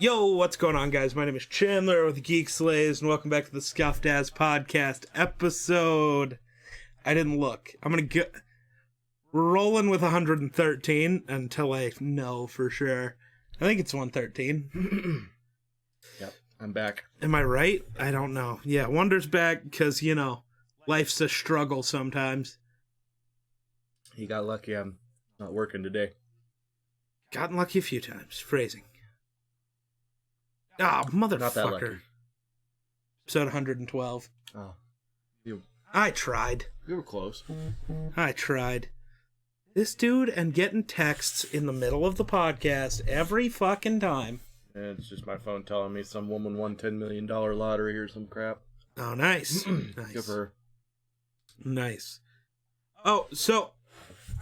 Yo, what's going on, guys? My name is Chandler with Geek Slays, and welcome back to the Scuffed As Podcast episode. I didn't look. I'm gonna get rolling with 113 until I know for sure. I think it's 113. Yep, I'm back. Am I right? I don't know. Yeah, Wunder's back because, life's a struggle sometimes. You got lucky I'm not working today. Gotten lucky a few times. Phrasing. Ah, motherfucker. Not that lucky. Episode 112. Oh. I tried. You were close. I tried. This dude and getting texts in the middle of the podcast every fucking time. And it's just my phone telling me some woman won $10 million lottery or some crap. Oh, nice. Nice. Good for her. Nice. Oh, so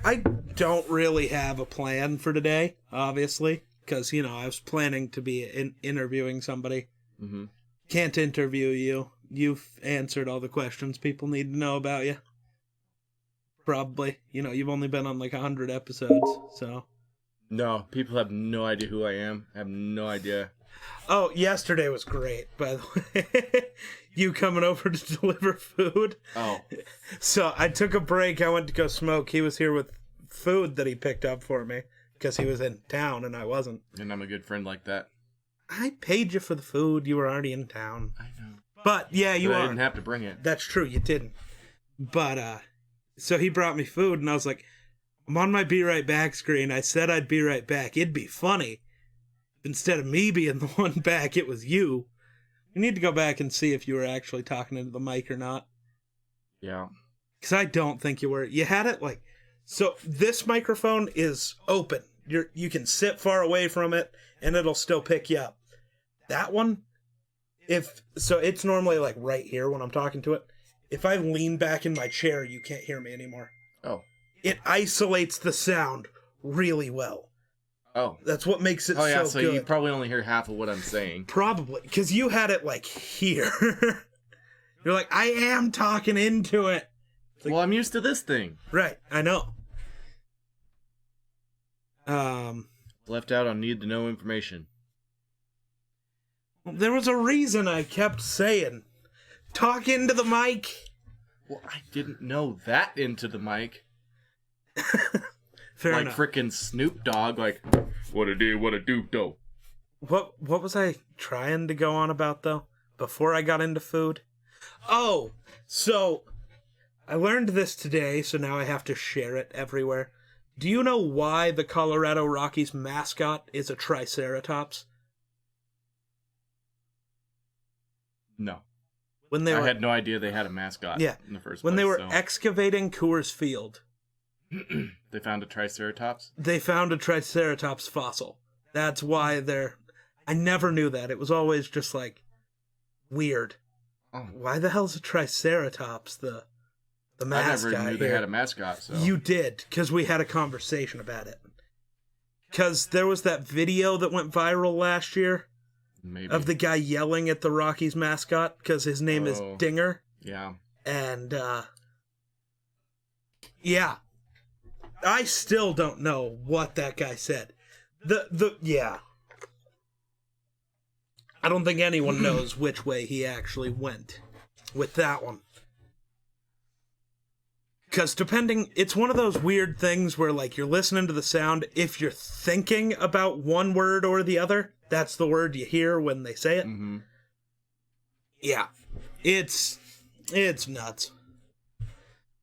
I don't really have a plan for today, obviously, because, I was planning to be interviewing somebody. Mm-hmm. Can't interview you. You've answered all the questions people need to know about you. Probably. You've only been on like 100 episodes, so. No, people have no idea who I am. I have no idea. Oh, yesterday was great, by the way. You coming over to deliver food. Oh. So I took a break. I went to go smoke. He was here with food that he picked up for me because he was in town and I wasn't. And I'm a good friend like that. I paid you for the food. You were already in town. I know. But yeah, you But are. I didn't have to bring it. That's true. You didn't. But, so he brought me food and I was like, I'm on my be right back screen. I said I'd be right back. It'd be funny. Instead of me being the one back, it was you. You need to go back and see if you were actually talking into the mic or not. Yeah. Because I don't think you were. You had it like... So this microphone is open. You can sit far away from it and it'll still pick you up. That one, it's normally like right here when I'm talking to it. If I lean back in my chair, you can't hear me anymore. Oh. It isolates the sound really well. Oh. That's what makes it so good. Oh, yeah, so you probably only hear half of what I'm saying. Probably, because you had it, like, here. You're like, I am talking into it. Like, well, I'm used to this thing. Right, I know. Left out on need-to-know information. There was a reason I kept saying, talk into the mic. Well, I didn't know that into the mic. Fair like enough. frickin' Snoop Dogg, like, what a do, though. What was I trying to go on about, though, before I got into food? Oh, so I learned this today, so now I have to share it everywhere. Do you know why the Colorado Rockies mascot is a triceratops? No. I had no idea they had a mascot in the first place. When they were excavating Coors Field, they found a triceratops? They found a triceratops fossil. That's why I never knew that. It was always just like weird. Oh. Why the hell's a triceratops the mascot? I never knew they had a mascot. So You did, because we had a conversation about it. Because there was that video that went viral last year. Maybe. Of the guy yelling at the Rockies mascot because his name is Dinger. Yeah. And, yeah. I still don't know what that guy said. Yeah. I don't think anyone knows which way he actually went with that one. Because it's one of those weird things where, like, you're listening to the sound, if you're thinking about one word or the other, that's the word you hear when they say it. Mm-hmm. Yeah. It's nuts.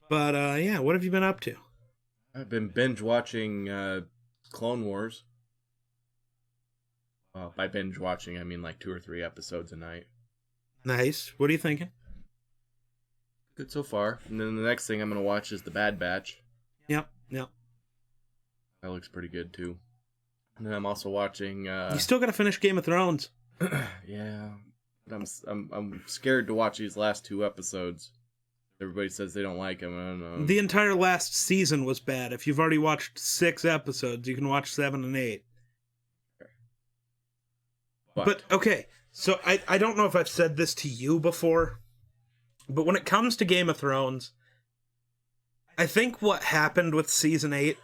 But, yeah, what have you been up to? I've been binge watching Clone Wars. Well, by binge watching, I mean like 2 or 3 episodes a night. Nice. What are you thinking? Good so far. And then the next thing I'm going to watch is The Bad Batch. Yep. That looks pretty good, too. And then I'm also watching... You still got to finish Game of Thrones. Yeah. But I'm scared to watch these last 2 episodes. Everybody says they don't like them. I don't know. The entire last season was bad. If you've already watched 6 episodes, you can watch 7 and 8. But okay, so I don't know if I've said this to you before, but when it comes to Game of Thrones, I think what happened with Season 8,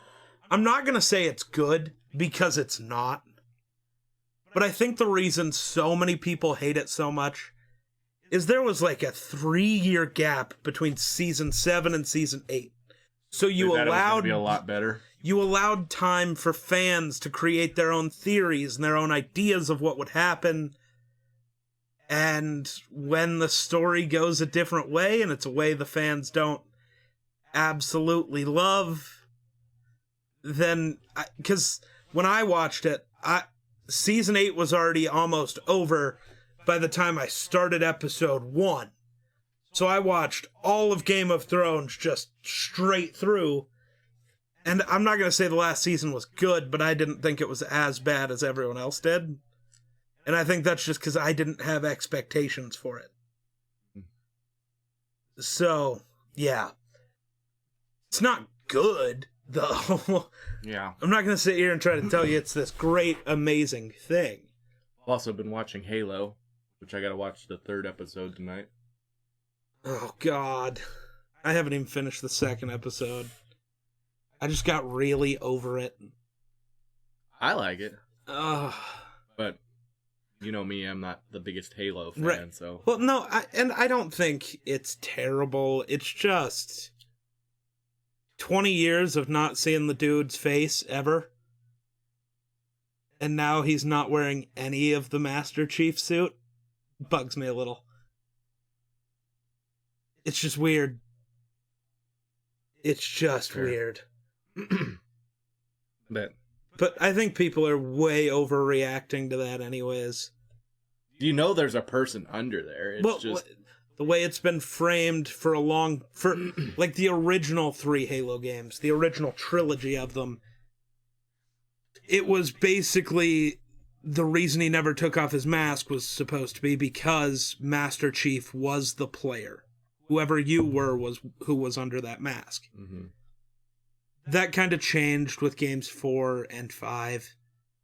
I'm not going to say it's good, because it's not, But I think the reason so many people hate it so much is there was like a 3-year gap between season 7 and season 8. So you It was gonna allowed be a lot better. You allowed time for fans to create their own theories and their own ideas of what would happen. And when the story goes a different way, and it's a way the fans don't absolutely love, then... Because when I watched it, season 8 was already almost over by the time I started episode 1. So I watched all of Game of Thrones just straight through. And I'm not going to say the last season was good, but I didn't think it was as bad as everyone else did. And I think that's just because I didn't have expectations for it. So, yeah. It's not good, though. Yeah. I'm not going to sit here and try to tell you it's this great, amazing thing. I've also been watching Halo, which I got to watch the 3rd episode tonight. Oh, God. I haven't even finished the 2nd episode. I just got really over it. I like it. Ugh. But, you know me, I'm not the biggest Halo fan, Right. so... Well, no, I don't think it's terrible. It's just 20 years of not seeing the dude's face ever. And now he's not wearing any of the Master Chief suit. Bugs me a little. It's just weird. It's just Sure. weird. But I think people are way overreacting to that anyways. you know there's a person under there. It's just... the way it's been framed for like the original 3 Halo games, the original trilogy of them, it was basically the reason he never took off his mask was supposed to be because Master Chief was the player. Whoever you were was who was under that mask. Mm-hmm. That kind of changed with games 4 and 5.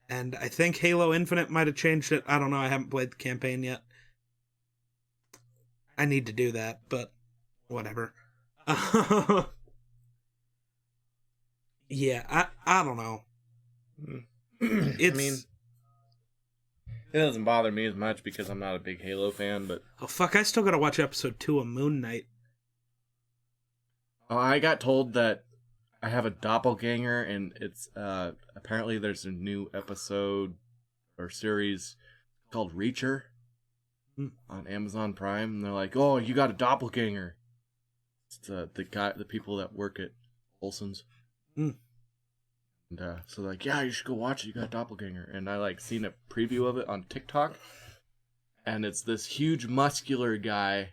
And I think Halo Infinite might have changed it. I don't know. I haven't played the campaign yet. I need to do that, but whatever. Yeah, I don't know. I mean, it doesn't bother me as much because I'm not a big Halo fan, but... Oh, fuck, I still gotta watch episode 2 of Moon Knight. Oh, I got told that I have a doppelganger, and it's, apparently there's a new episode or series called Reacher on Amazon Prime, and they're like, oh, you got a doppelganger. It's the people that work at Olsen's. And, so they're like, yeah, you should go watch it, you got a doppelganger. And I, seen a preview of it on TikTok, and it's this huge muscular guy,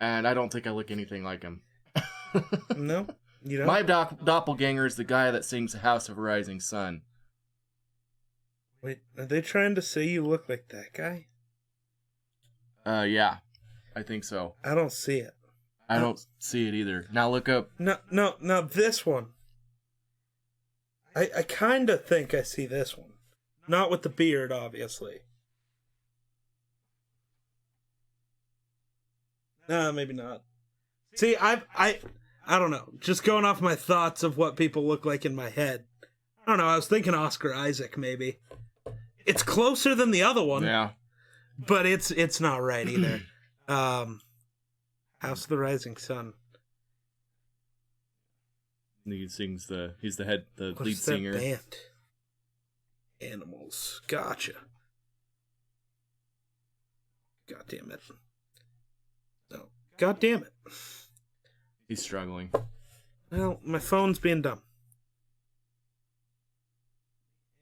and I don't think I look anything like him. No? You don't? My doppelganger is the guy that sings House of Rising Sun. Wait, are they trying to say you look like that guy? Yeah, I think so. I don't see it. I don't see it either. Now look up. No, this one. I kind of think I see this one. Not with the beard, obviously. No, maybe not. See, I don't know. Just going off my thoughts of what people look like in my head. I don't know, I was thinking Oscar Isaac, maybe. It's closer than the other one. Yeah. But it's not right either. House of the Rising Sun. He sings he's the lead What's singer. that band? Animals. Gotcha. God damn it. No. God damn it. He's struggling. Well, my phone's being dumb.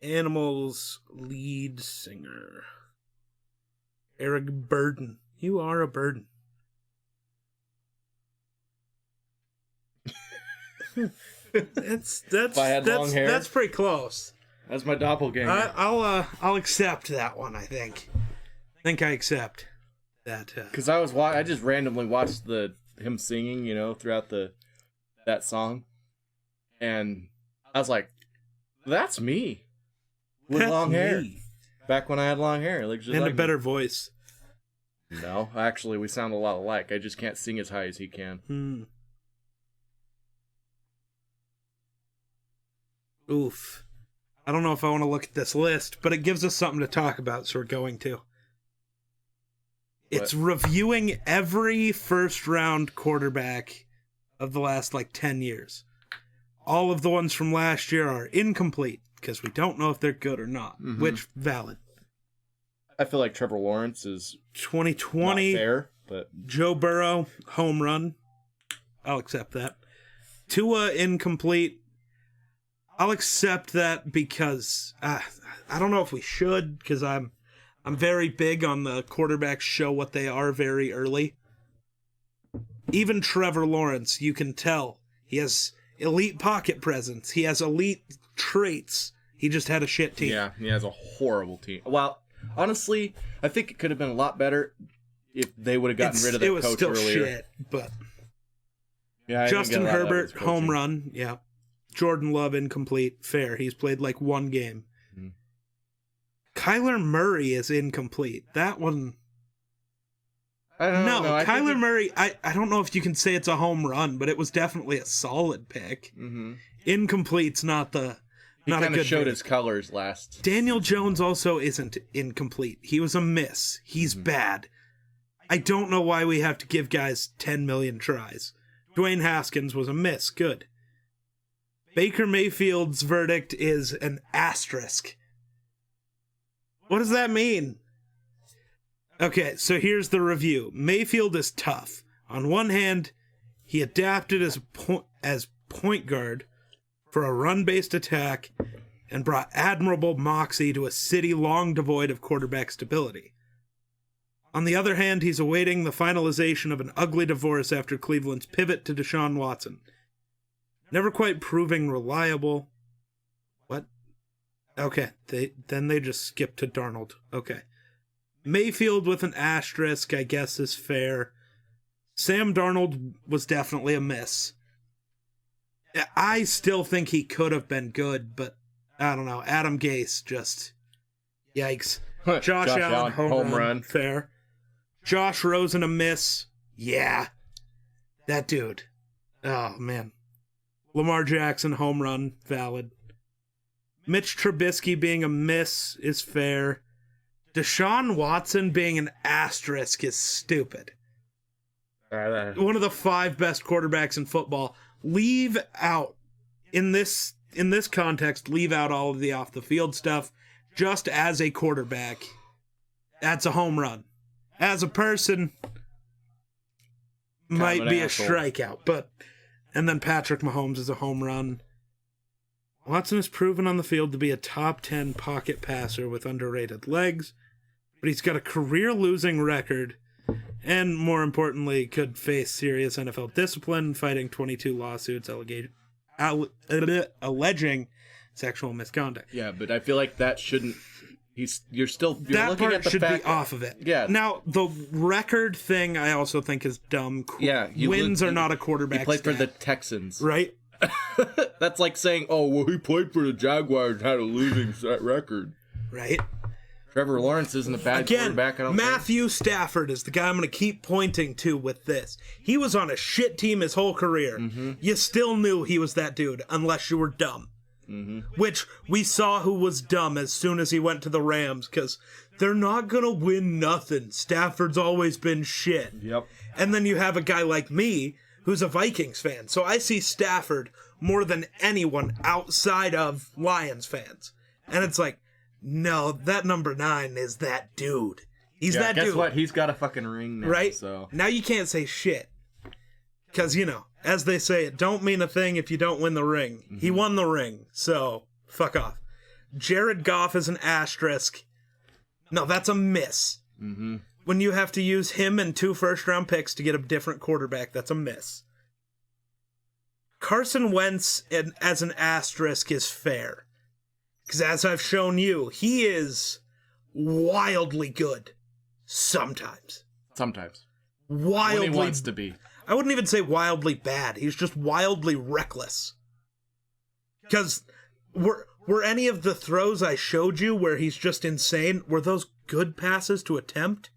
Animals lead singer. Eric Burden. You are a burden. If I had long hair. That's pretty close. That's my doppelganger. I'll accept that one. I think I accept that. Because I just randomly watched him singing, throughout that song, and I was like, "That's me with long hair." Back when I had long hair, just and like a better voice. No, actually, we sound a lot alike. I just can't sing as high as he can. Oof. I don't know if I want to look at this list, but it gives us something to talk about, so we're going to. It's reviewing every first-round quarterback of the last, 10 years. All of the ones from last year are incomplete, because we don't know if they're good or not, which, valid. I feel like Trevor Lawrence is 2020, not fair, but... Joe Burrow, home run. I'll accept that. Tua, incomplete. I'll accept that because I don't know if we should, because I'm very big on the quarterbacks show what they are very early. Even Trevor Lawrence, you can tell. He has elite pocket presence. He has elite traits. He just had a shit team. Yeah, he has a horrible team. Well, honestly, I think it could have been a lot better if they would have gotten rid of that coach earlier. It was still shit, but... Yeah, Justin Herbert, home run. Yeah. Jordan Love, incomplete. Fair. He's played one game. Kyler Murray is incomplete. That one... I don't know. Kyler Murray, I don't know if you can say it's a home run, but it was definitely a solid pick. Incomplete's not a good kind of showed his colors last. Daniel Jones also isn't incomplete. He was a miss. He's bad. I don't know why we have to give guys 10 million tries. Dwayne Haskins was a miss. Good. Baker Mayfield's verdict is an asterisk. What does that mean? Okay, so here's the review. Mayfield is tough. On one hand, he adapted as point guard for a run-based attack and brought admirable moxie to a city long devoid of quarterback stability. On the other hand, he's awaiting the finalization of an ugly divorce after Cleveland's pivot to Deshaun Watson. Never quite proving reliable. What? Okay, they just skipped to Darnold. Okay. Mayfield with an asterisk, I guess, is fair. Sam Darnold was definitely a miss. I still think he could have been good, but I don't know. Adam Gase just... Yikes. Josh Allen, home run. Fair. Josh Rosen, a miss. Yeah. That dude. Oh, man. Lamar Jackson, home run. Valid. Mitch Trubisky being a miss is fair. Deshaun Watson being an asterisk is stupid. One of the 5 best quarterbacks in football. Leave out, in this context, leave out all of the off-the-field stuff. Just as a quarterback, that's a home run. As a person, might be a strikeout, but... And then Patrick Mahomes is a home run. Watson is proven on the field to be a top 10 pocket passer with underrated legs, but he's got a career-losing record, and more importantly, could face serious NFL discipline, fighting 22 lawsuits alleging sexual misconduct. Yeah, but I feel like that shouldn't... You're that looking part at the should fact be off of it. Yeah. Now, the record thing I also think is dumb. Yeah. Wins are not a quarterback. He played for the Texans. Right? That's like saying, oh, well, he played for the Jaguars and had a losing record. Right? Trevor Lawrence isn't a bad quarterback, I don't Matthew Stafford is the guy I'm going to keep pointing to with this. He was on a shit team his whole career. You still knew he was that dude, unless you were dumb. Which we saw who was dumb as soon as he went to the Rams, because they're not going to win nothing. Stafford's always been shit. Yep. And then you have a guy like me, who's a Vikings fan. So I see Stafford more than anyone outside of Lions fans. And it's like, no, that number 9 is that dude. He's that dude. Guess what? He's got a fucking ring now. Right? So now you can't say shit. Because, as they say, it don't mean a thing if you don't win the ring. He won the ring, so fuck off. Jared Goff is an asterisk. No, that's a miss. When you have to use him and 2 first-round picks to get a different quarterback, that's a miss. Carson Wentz as an asterisk is fair. Because as I've shown you, he is wildly good. Sometimes. Wildly... When he wants to be. I wouldn't even say wildly bad. He's just wildly reckless. Because were any of the throws I showed you where he's just insane, were those good passes to attempt?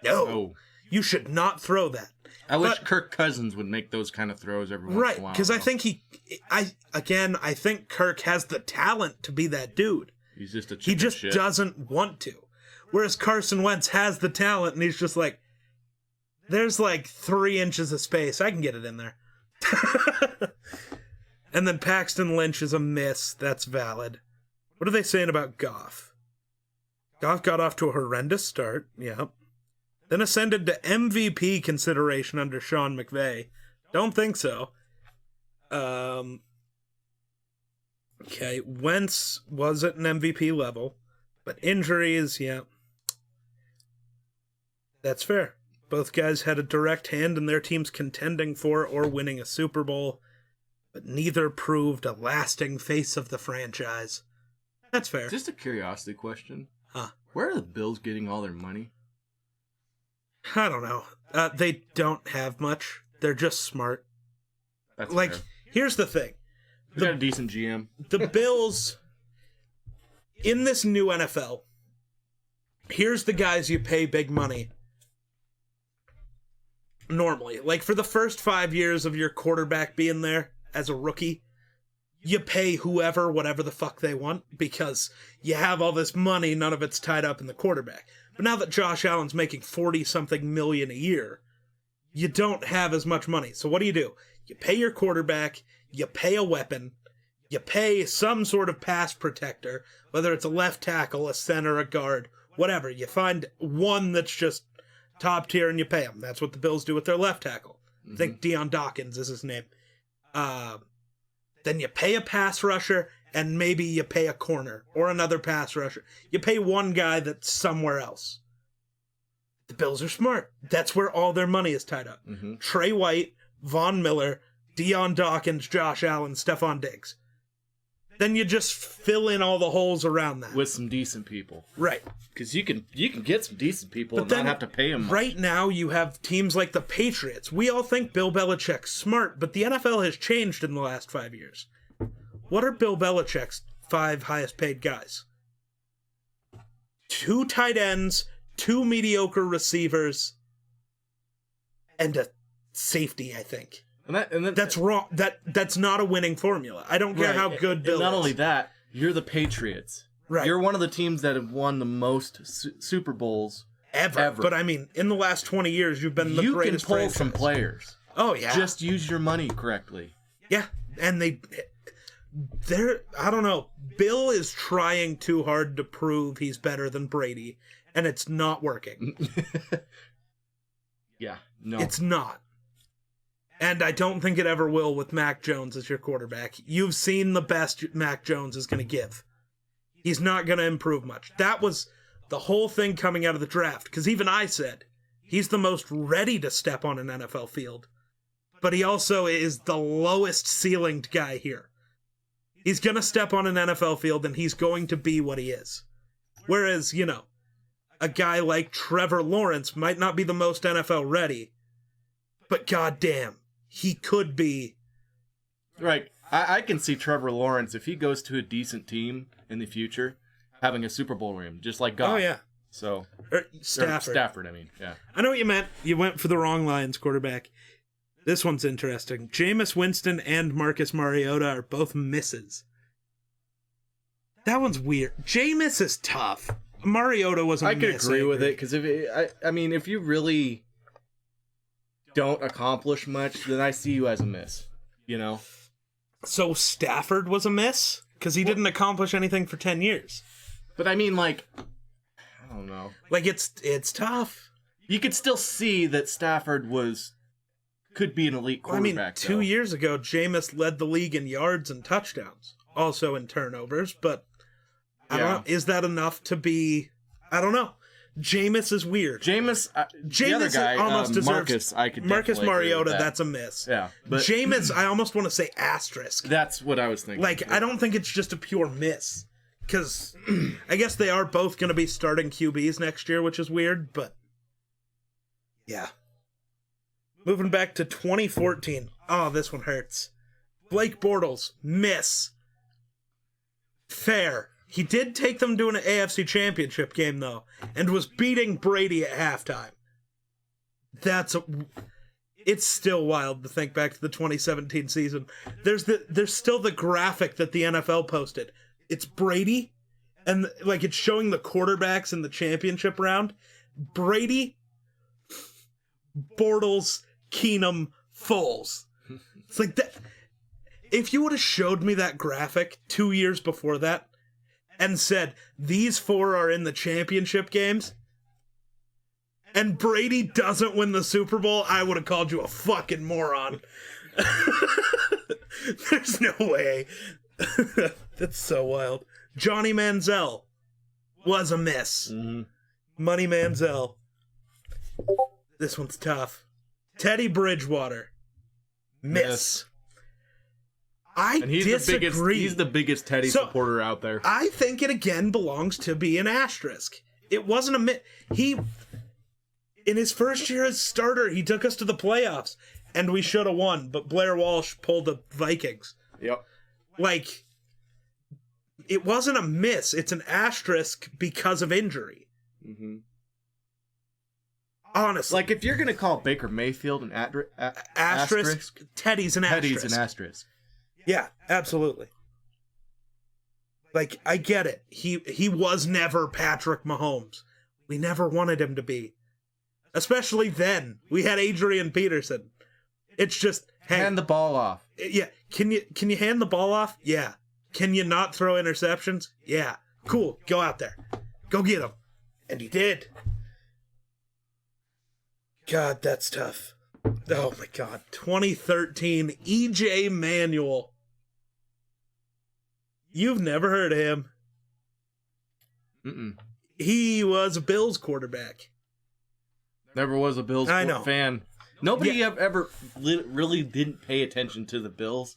No. You should not throw that. I wish Kirk Cousins would make those kind of throws every once in a while. Right, because I think I think Kirk has the talent to be that dude. He's just a chicken He just shit. doesn't want to. Whereas Carson Wentz has the talent, and he's just like, there's like 3 inches of space. I can get it in there. And then Paxton Lynch is a miss. That's valid. What are they saying about Goff? Goff got off to a horrendous start. Yep. Then ascended to MVP consideration under Sean McVay. Don't think so. Okay, Wentz was at an MVP level, but injuries, yeah. That's fair. Both guys had a direct hand in their teams contending for or winning a Super Bowl, but neither proved a lasting face of the franchise. That's fair. Just a curiosity question. Huh. Where are the Bills getting all their money? I don't know. They don't have much. They're just smart. That's like, fair. Here's the thing. They got a decent GM. The Bills, in this new NFL, here's the guys you pay big money. Normally, like for the first 5 years of your quarterback being there as a rookie, you pay whoever whatever the fuck they want because you have all this money, none of it's tied up in the quarterback. But now that Josh Allen's making 40-something million a year, you don't have as much money. So what do? You pay your quarterback, you pay a weapon, you pay some sort of pass protector, whether it's a left tackle, a center, a guard, whatever. You find one that's just top tier and you pay him. That's what the Bills do with their left tackle. I think Deion Dawkins is his name. Then you pay a pass rusher and maybe you pay a corner or another pass rusher. You pay one guy that's somewhere else. The Bills are smart. That's where all their money is tied up. Trey White, Von Miller, Deion Dawkins, Josh Allen, Stephon Diggs. Then you just fill in all the holes around that. With some decent people. Right. Because you can get some decent people and then, not have to pay them much. Right now, you have teams like the Patriots. We all think Bill Belichick's smart, but the NFL has changed in the last 5 years. What are Bill Belichick's 5 highest paid guys? 2 tight ends, 2 mediocre receivers, and a safety, I think. And that's wrong. That's not a winning formula. I don't care how good Bill is. Not only that, you're the Patriots. Right. You're one of the teams that have won the most Super Bowls ever. But I mean, in the last 20 years, you've been the greatest franchise. You can pull some players. Oh, yeah. Just use your money correctly. Yeah, and they're, I don't know, Bill is trying too hard to prove he's better than Brady, and it's not working. Yeah, no. It's not. And I don't think it ever will with Mac Jones as your quarterback. You've seen the best Mac Jones is going to give. He's not going to improve much. That was the whole thing coming out of the draft, because even I said he's the most ready to step on an NFL field. But he also is the lowest ceilinged guy here. He's going to step on an NFL field and he's going to be what he is. Whereas, a guy like Trevor Lawrence might not be the most NFL ready, but goddamn, he could be. Right. I can see Trevor Lawrence, if he goes to a decent team in the future, having a Super Bowl ring, just like Goff. Oh, yeah. So, Stafford, I mean, yeah. I know what you meant. You went for the wrong Lions quarterback. This one's interesting. Jameis Winston and Marcus Mariota are both misses. That one's weird. Jameis is tough. Mariota was a miss. I could agree with it, because if you really don't accomplish much, then I see you as a miss, So Stafford was a miss? Because he didn't accomplish anything for 10 years. But I mean, I don't know. It's tough. You could still see that Stafford could be an elite quarterback. 2 years ago, Jameis led the league in yards and touchdowns. Also in turnovers, but I don't know. Is that enough to be... I don't know. Jameis is weird. Jameis the other guy, almost deserves... Marcus Mariota, that's a miss. Yeah. But Jameis, I almost want to say asterisk. That's what I was thinking. I don't think it's just a pure miss. Because I guess they are both going to be starting QBs next year, which is weird, but... Yeah. Moving back to 2014. Oh, this one hurts. Blake Bortles, miss. Fair. He did take them to an AFC Championship game, though, and was beating Brady at halftime. it's still wild to think back to the 2017 season. There's still the graphic that the NFL posted. It's Brady, and like it's showing the quarterbacks in the championship round. Brady, Bortles, Keenum, Foles. It's like that. If you would have showed me that graphic 2 years before that and said, these four are in the championship games, and Brady doesn't win the Super Bowl, I would have called you a fucking moron. There's no way. That's so wild. Johnny Manziel was a miss. Mm-hmm. Money Manziel. This one's tough. Teddy Bridgewater. Miss. And he's disagree. He's the biggest Teddy supporter out there. I think it again belongs to be an asterisk. It wasn't a in his first year as starter, he took us to the playoffs, and we should have won, but Blair Walsh pulled the Vikings. Yep. Like, it wasn't a miss. It's an asterisk because of injury. Mm-hmm. Honestly. Like, if you're going to call Baker Mayfield an asterisk, Teddy's an asterisk. Teddy's an asterisk. Yeah, absolutely. Like, I get it. He was never Patrick Mahomes. We never wanted him to be. Especially then. We had Adrian Peterson. It's just, hey, hand the ball off. Yeah. Can you hand the ball off? Yeah. Can you not throw interceptions? Yeah. Cool. Go out there. Go get him. And he did. God, that's tough. Oh my God. 2013, EJ Manuel. You've never heard of him. Mm-mm. He was a Bills quarterback. Never was a Bills fan. Nobody ever really didn't pay attention to the Bills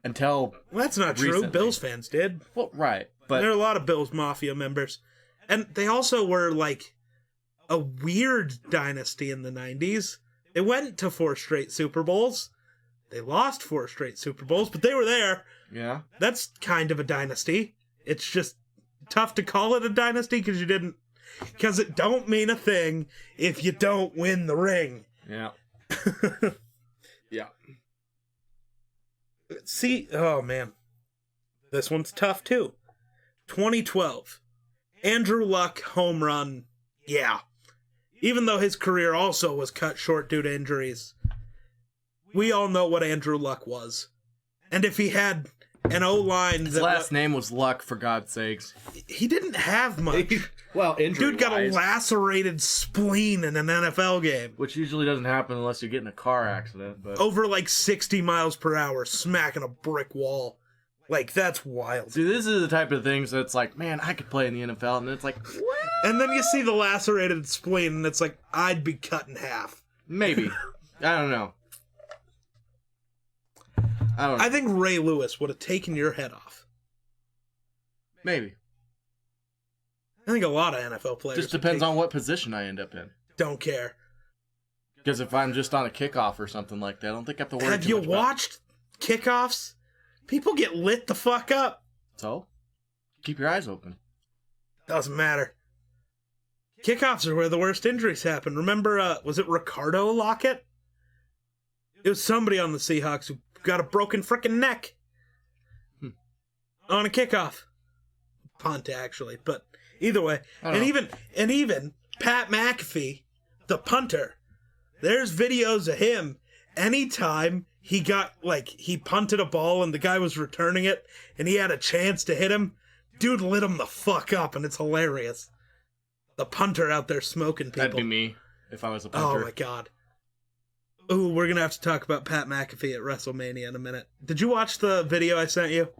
until Well, that's not recently. true. Bills fans did. Well, right. But there are a lot of Bills Mafia members. And they also were like a weird dynasty in the 90s. They went to 4 straight Super Bowls. They lost 4 straight Super Bowls, but they were there. Yeah. That's kind of a dynasty. It's just tough to call it a dynasty because it don't mean a thing if you don't win the ring. Yeah. Yeah. See, oh man. This one's tough too. 2012. Andrew Luck home run. Yeah. Even though his career also was cut short due to injuries. We all know what Andrew Luck was. And if he had an O-line his last name was Luck, for God's sakes. He didn't have much. Well, injury Dude got a lacerated spleen in an NFL game. Which usually doesn't happen unless you get in a car accident. But over like 60 miles per hour, smacking a brick wall. Like, that's wild. See, this is the type of things that's like, man, I could play in the NFL. And then it's like, what? And then you see the lacerated spleen, and it's like, I'd be cut in half. Maybe. I don't know. I think Ray Lewis would have taken your head off. Maybe. I think a lot of NFL players. Just depends on what position I end up in. Don't care. Because if I'm just on a kickoff or something like that, I don't think I have to worry Have you watched kickoffs? People get lit the fuck up. So? Keep your eyes open. Doesn't matter. Kickoffs are where the worst injuries happen. Remember, was it Ricardo Lockett? It was somebody on the Seahawks who got a broken frickin' neck on a kickoff. Punt, actually, but either way. And even Pat McAfee, the punter, there's videos of him anytime he punted a ball and the guy was returning it and he had a chance to hit him, dude lit him the fuck up, and it's hilarious. The punter out there smoking people. That'd be me if I was a punter. Oh my God. Ooh, we're going to have to talk about Pat McAfee at WrestleMania in a minute. Did you watch the video I sent you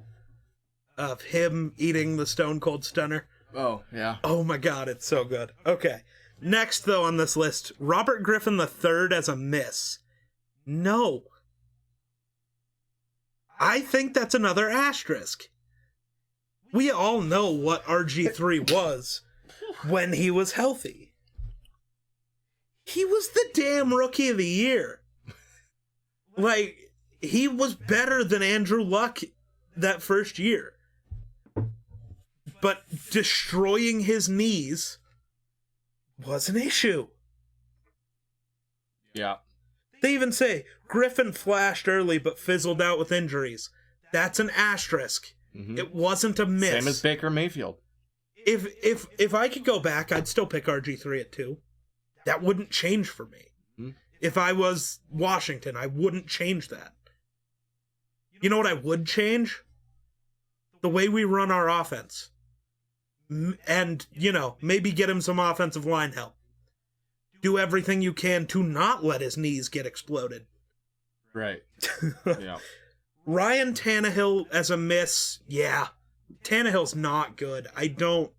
of him eating the Stone Cold Stunner? Oh, yeah. Oh my God, it's so good. Okay. Next, though, on this list, Robert Griffin III as a miss. No. I think that's another asterisk. We all know what RG3 was when he was healthy. He was the damn Rookie of the Year. Like, he was better than Andrew Luck that first year. But destroying his knees was an issue. Yeah. They even say Griffin flashed early but fizzled out with injuries. That's an asterisk. Mm-hmm. It wasn't a miss. Same as Baker Mayfield. If I could go back, I'd still pick RG3 at 2. That wouldn't change for me. Mm-hmm. If I was Washington, I wouldn't change that. You know what I would change? The way we run our offense. And, maybe get him some offensive line help. Do everything you can to not let his knees get exploded. Right. Yeah. Ryan Tannehill as a miss, yeah. Tannehill's not good. I don't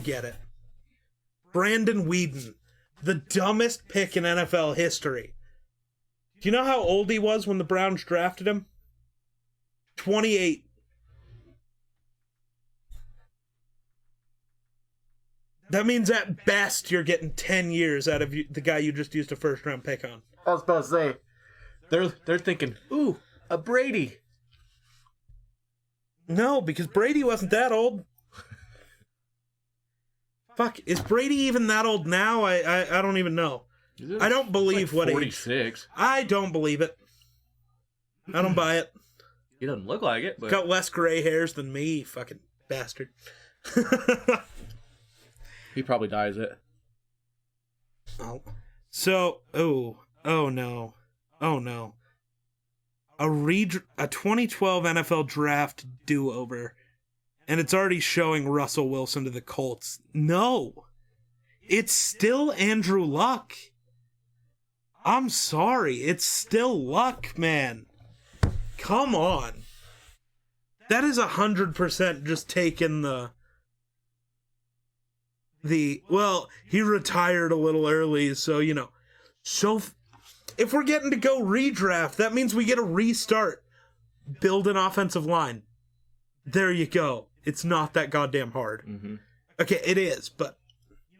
get it. Brandon Weeden, the dumbest pick in NFL history. Do you know how old he was when the Browns drafted him? 28. That means at best you're getting 10 years out of the guy you just used a first-round pick on. I was about to say, they're thinking, ooh, a Brady. No, because Brady wasn't that old. Fuck, is Brady even that old now? I don't even know. I don't believe like what 46. Age. I don't believe it. I don't buy it. He doesn't look like it, but... Got less gray hairs than me, you fucking bastard. He probably dyes it. Oh. So, oh no. Oh no. A 2012 NFL draft do-over, and it's already showing Russell Wilson to the Colts. No. It's still Andrew Luck. I'm sorry. It's still Luck, man. Come on. That is 100% just taking well, he retired a little early, so, So, if we're getting to go redraft, that means we get a restart. Build an offensive line. There you go. It's not that goddamn hard. Mm-hmm. Okay, it is, but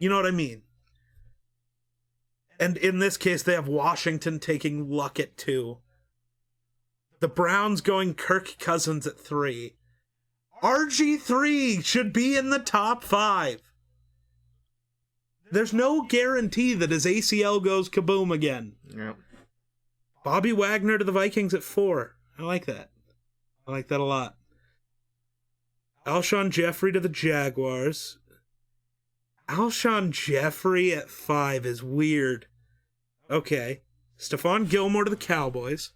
you know what I mean. And in this case, they have Washington taking Luck at 2. The Browns going Kirk Cousins at 3. RG3 should be in the top 5. There's no guarantee that his ACL goes kaboom again. Yep. Bobby Wagner to the Vikings at 4. I like that. I like that a lot. Alshon Jeffrey to the Jaguars. Alshon Jeffrey at 5 is weird. Okay. Stephon Gilmore to the Cowboys.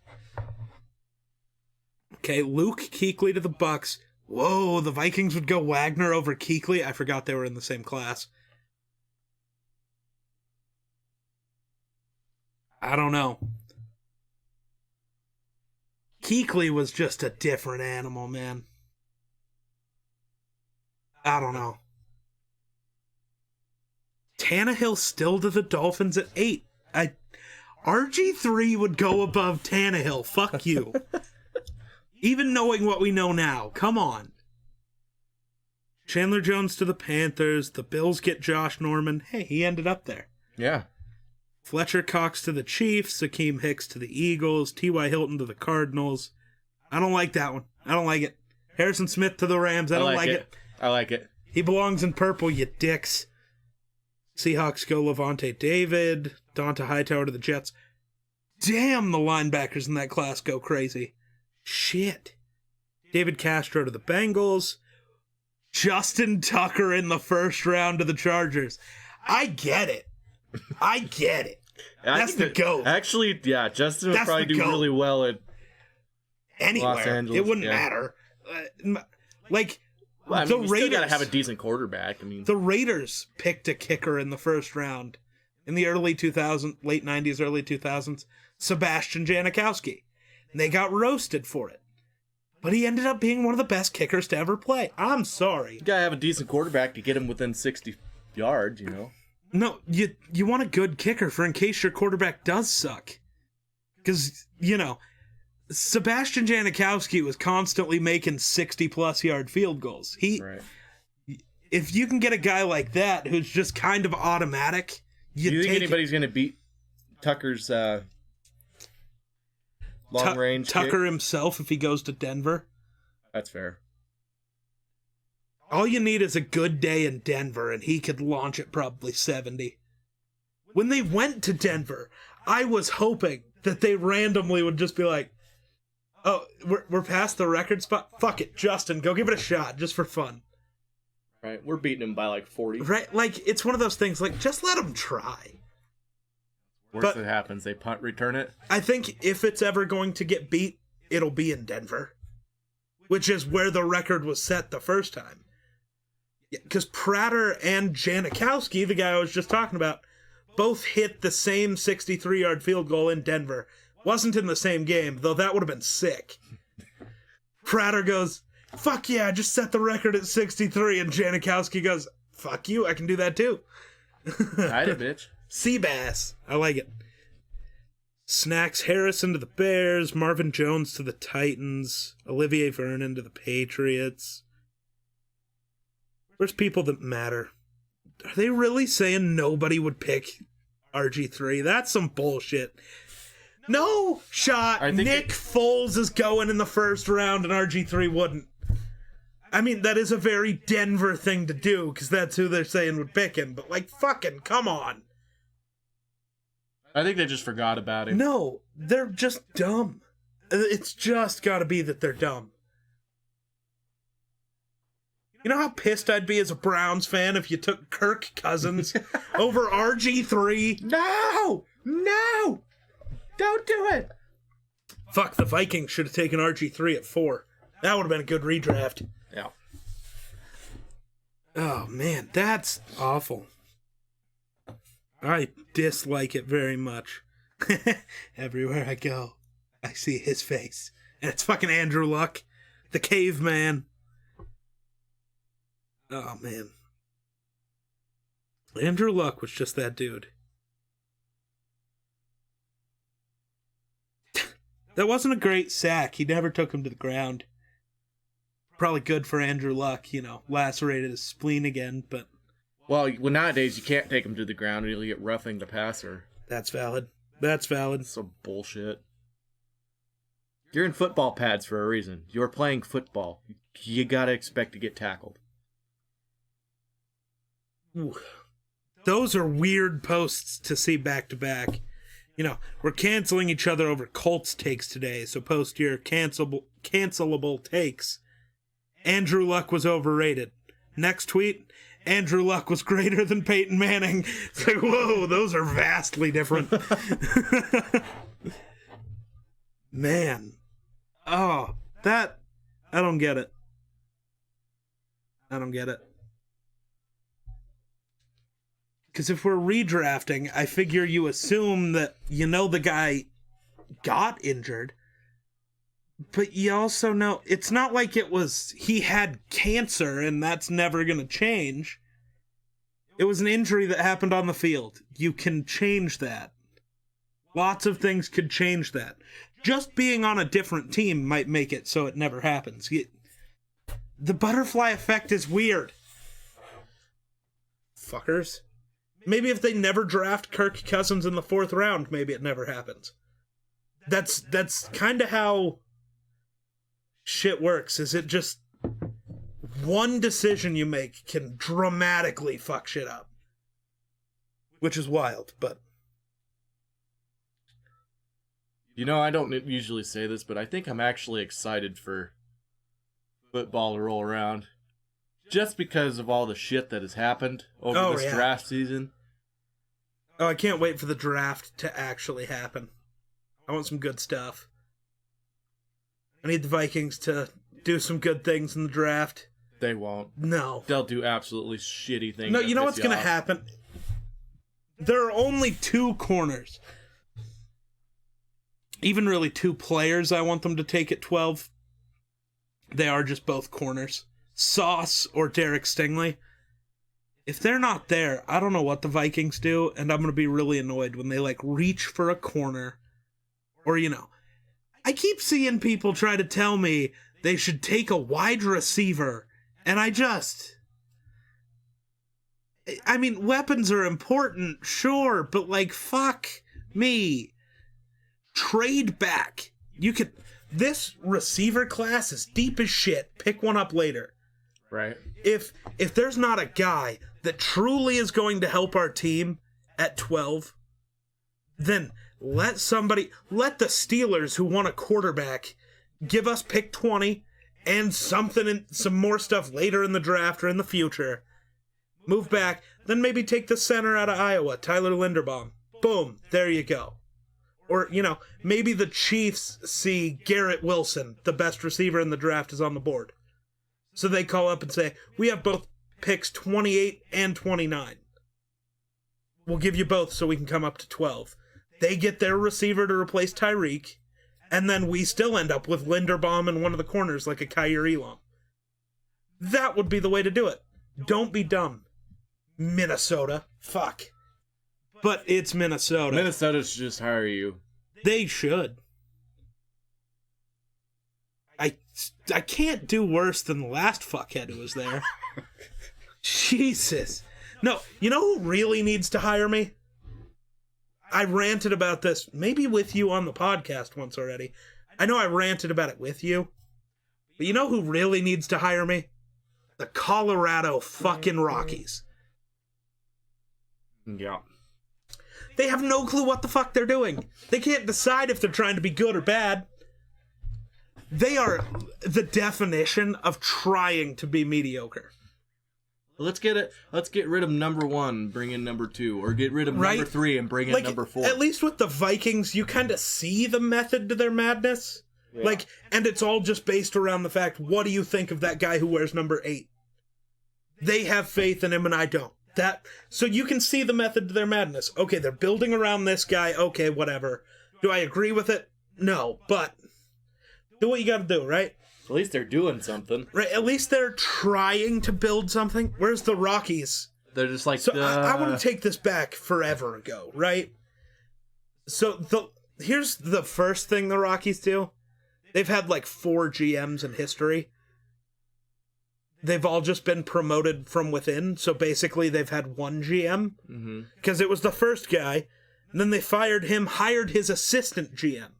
Okay, Luke Kuechly to the Bucks. Whoa, the Vikings would go Wagner over Kuechly? I forgot they were in the same class. I don't know. Kuechly was just a different animal, man. I don't know. Tannehill still to the Dolphins at 8. RG3 would go above Tannehill. Fuck you. Even knowing what we know now. Come on. Chandler Jones to the Panthers. The Bills get Josh Norman. Hey, he ended up there. Yeah. Fletcher Cox to the Chiefs, Akeem Hicks to the Eagles, T.Y. Hilton to the Cardinals. I don't like that one. I don't like it. Harrison Smith to the Rams. I don't like it. I like it. He belongs in purple, you dicks. Seahawks go Levante David, Donta Hightower to the Jets. Damn, the linebackers in that class go crazy. Shit. David Castro to the Bengals. Justin Tucker in the first round to the Chargers. I get it. That's the GOAT. Actually, yeah, Justin would probably do really well at anywhere. Los Angeles. It wouldn't matter. The Raiders still gotta have a decent quarterback. The Raiders picked a kicker in the first round in the early 2000s, late 90s, early 2000s, Sebastian Janikowski. And they got roasted for it. But he ended up being one of the best kickers to ever play. I'm sorry. You gotta have a decent quarterback to get him within 60 yards, No, you want a good kicker for in case your quarterback does suck. Because, Sebastian Janikowski was constantly making 60-plus yard field goals. Right. If you can get a guy like that who's just kind of automatic, do you think anybody's going to beat Tucker's long-range Tucker himself if he goes to Denver? That's fair. All you need is a good day in Denver, and he could launch at probably 70. When they went to Denver, I was hoping that they randomly would just be like, oh, we're past the record spot? Fuck it, Justin, go give it a shot, just for fun. Right, we're beating him by like 40. Right, like, it's one of those things, like, just let them try. Worst that happens, they punt return it. I think if it's ever going to get beat, it'll be in Denver, which is where the record was set the first time. Because Prater and Janikowski, the guy I was just talking about, both hit the same 63-yard field goal in Denver. Wasn't in the same game, though that would have been sick. Prater goes, fuck yeah, I just set the record at 63, and Janikowski goes, fuck you, I can do that too. Hide it, bitch. Seabass. I like it. Snacks Harrison to the Bears, Marvin Jones to the Titans, Olivier Vernon to the Patriots. Where's people that matter? Are they really saying nobody would pick RG3? That's some bullshit. No shot. Nick Foles is going in the first round and RG3 wouldn't. I mean, that is a very Denver thing to do because that's who they're saying would pick him. But, like, fucking come on. I think they just forgot about him. No, they're just dumb. It's just got to be that they're dumb. You know how pissed I'd be as a Browns fan if you took Kirk Cousins over RG3? No! No! Don't do it! Fuck, the Vikings should have taken RG3 at 4. That would have been a good redraft. Yeah. Oh, man, that's awful. I dislike it very much. Everywhere I go, I see his face. And it's fucking Andrew Luck, the caveman. Oh, man. Andrew Luck was just that dude. That wasn't a great sack. He never took him to the ground. Probably good for Andrew Luck, lacerated his spleen again, but... Well, nowadays you can't take him to the ground. You'll get roughing the passer. That's valid. That's valid. So bullshit. You're in football pads for a reason. You're playing football. You gotta expect to get tackled. Ooh. Those are weird posts to see back to back. We're canceling each other over Colts takes today, so post your cancelable takes. Andrew Luck was overrated. Next tweet, Andrew Luck was greater than Peyton Manning. It's like, whoa, those are vastly different. Man. Oh, I don't get it. I don't get it. Because if we're redrafting, I figure you assume that the guy got injured. But you also know, it's not like he had cancer and that's never going to change. It was an injury that happened on the field. You can change that. Lots of things could change that. Just being on a different team might make it so it never happens. The butterfly effect is weird. Fuckers. Maybe if they never draft Kirk Cousins in the 4th round, maybe it never happens. That's kind of how shit works, is it just one decision you make can dramatically fuck shit up. Which is wild, but... I don't usually say this, but I think I'm actually excited for football to roll around. Just because of all the shit that has happened over this draft season. Oh, I can't wait for the draft to actually happen. I want some good stuff. I need the Vikings to do some good things in the draft. They won't. No. They'll do absolutely shitty things. No, you know what's going to happen? There are only 2 corners. Even really 2 players I want them to take at 12. They are just both corners. Sauce or Derek Stingley. If they're not there, I don't know what the Vikings do, and I'm going to be really annoyed when they, reach for a corner. Or, I keep seeing people try to tell me they should take a wide receiver, and weapons are important, sure, but, fuck me. Trade back. This receiver class is deep as shit. Pick one up later. Right. If there's not a guy that truly is going to help our team at 12, then let the Steelers who want a quarterback give us pick 20 and some more stuff later in the draft or in the future. Move back, then maybe take the center out of Iowa, Tyler Linderbaum. Boom, there you go. Or, maybe the Chiefs see Garrett Wilson, the best receiver in the draft, is on the board. So they call up and say, we have both picks 28 and 29. We'll give you both so we can come up to 12. They get their receiver to replace Tyreek, and then we still end up with Linderbaum in one of the corners like a Kyer Elam. That would be the way to do it. Don't be dumb. Minnesota. Fuck. But it's Minnesota. Minnesota should just hire you. They should. I can't do worse than the last fuckhead who was there. Jesus. No, you know who really needs to hire me? I ranted about this, maybe with you on the podcast once already. I know I ranted about it with you. But you know who really needs to hire me? The Colorado fucking Rockies. Yeah. They have no clue what the fuck they're doing. They can't decide if they're trying to be good or bad. They are the definition of trying to be mediocre. Let's get rid of number 1, bring in number 2, or get rid of number 3 and bring in number 4. At least with the Vikings, you kind of see the method to their madness. Yeah. And it's all just based around the fact, what do you think of that guy who wears number 8? They have faith in him and I don't. So you can see the method to their madness. Okay, they're building around this guy. Okay, whatever. Do I agree with it? No, but do what you gotta do, right? At least they're doing something. Right, at least they're trying to build something. Where's the Rockies? They're just like... So I want to take this back forever ago, right? So here's the first thing the Rockies do. They've had 4 GMs in history. They've all just been promoted from within, so basically they've had one GM. Because it was the first guy, and then they fired him, hired his assistant GM.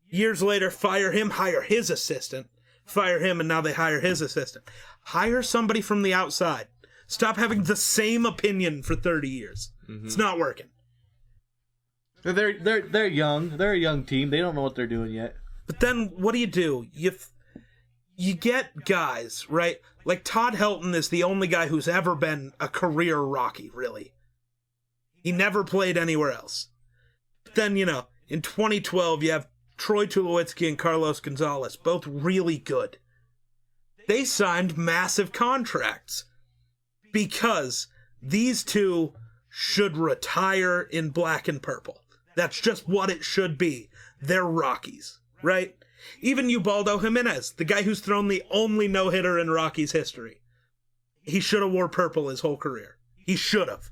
Years later, fire him, hire his assistant. Fire him, and now they hire his assistant. Hire somebody from the outside. Stop having the same opinion for 30 years. It's not working. They're young. They're a young team. They don't know what they're doing yet. But then, what do? You get guys, right? Like Todd Helton is the only guy who's ever been a career Rocky, really. He never played anywhere else. But then, in 2012, you have Troy Tulowitzki and Carlos Gonzalez, both really good. They signed massive contracts because these two should retire in black and purple. That's just what it should be. They're Rockies, right? Even Ubaldo Jimenez, the guy who's thrown the only no-hitter in Rockies history. He should have wore purple his whole career. He should have.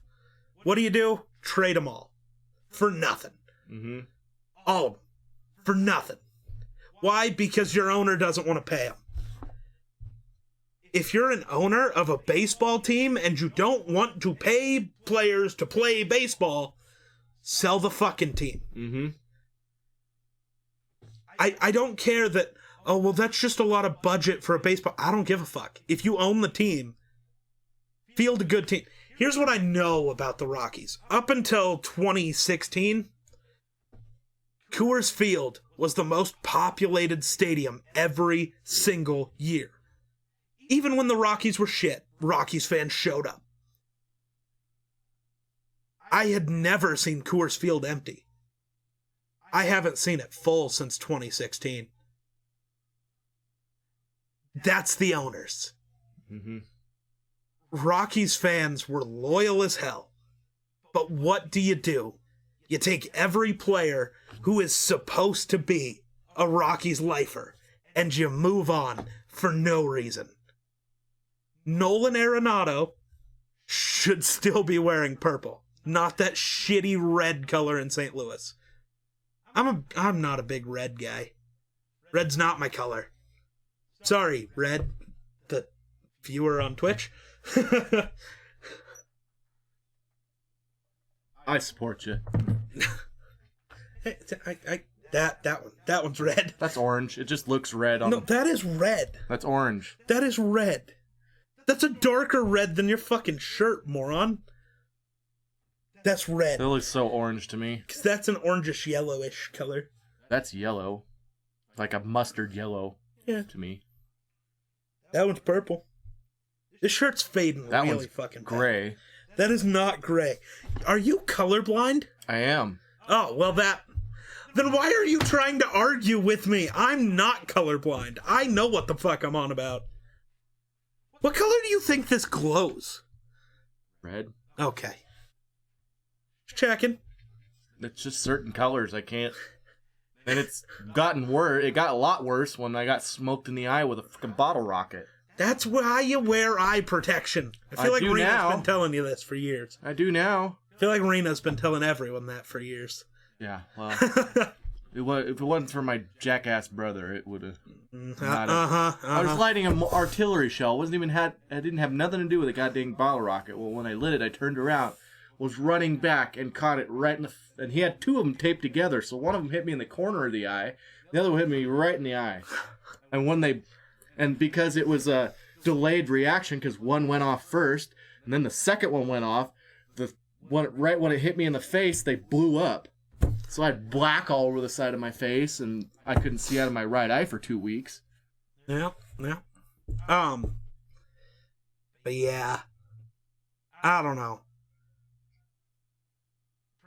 What do? Trade them all. For nothing. All of them. For nothing. Why? Because your owner doesn't want to pay them. If you're an owner of a baseball team and you don't want to pay players to play baseball, sell the fucking team. I don't care that, that's just a lot of budget for a baseball. I don't give a fuck. If you own the team, field a good team. Here's what I know about the Rockies. Up until 2016, Coors Field was the most populated stadium every single year. Even when the Rockies were shit, Rockies fans showed up. I had never seen Coors Field empty. I haven't seen it full since 2016. That's the owners. Rockies fans were loyal as hell. But what do? You take every player who is supposed to be a Rockies lifer and you move on for no reason. Nolan Arenado should still be wearing purple, not that shitty red color in St. Louis. I'm not a big red guy. Red's not my color. Sorry, Red, the viewer on Twitch. I support you. That one's red. That's orange. It just looks red on. No, that is red. That's orange. That is red. That's a darker red than your fucking shirt, moron. That's red. It looks so orange to me. Because that's an orangish yellowish color. That's yellow. Like a mustard yellow. Yeah. To me. That one's purple. This shirt's fading That really one's fucking bad. gray. That is not gray. Are you colorblind? I am. Oh, well then why are you trying to argue with me? I'm not colorblind. I know what the fuck I'm on about. What color do you think this glows? Red. Okay. Just checking. It's just certain colors I can't. And it's gotten worse. It got a lot worse when I got smoked in the eye with a fucking bottle rocket. That's why you wear eye protection. I feel like Rena's been telling you this for years. I do now. I feel like Rena's been telling everyone that for years. Yeah, well, if it wasn't for my jackass brother, it would have. I was lighting an artillery shell. I didn't have nothing to do with a goddamn bottle rocket. Well, when I lit it, I turned around, was running back, and caught it right in the. And he had two of them taped together, so one of them hit me in the corner of the eye, the other one hit me right in the eye. And because it was a delayed reaction, because one went off first, and then the second one went off, right when it hit me in the face, they blew up. So I had black all over the side of my face, and I couldn't see out of my right eye for 2 weeks. Yeah. But yeah, I don't know.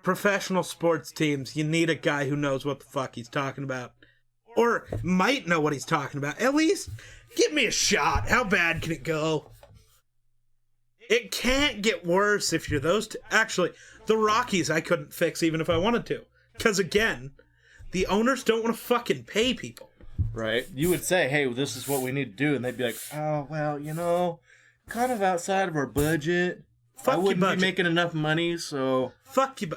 Professional sports teams, you need a guy who knows what the fuck he's talking about. Or might know what he's talking about. At least, give me a shot. How bad can it go? It can't get worse if you're those two. Actually, the Rockies I couldn't fix even if I wanted to. Because again, the owners don't want to fucking pay people. Right. You would say, hey, this is what we need to do. And they'd be like, oh, well, kind of outside of our budget. Fuck I wouldn't your budget. be making enough money, so... Fuck you.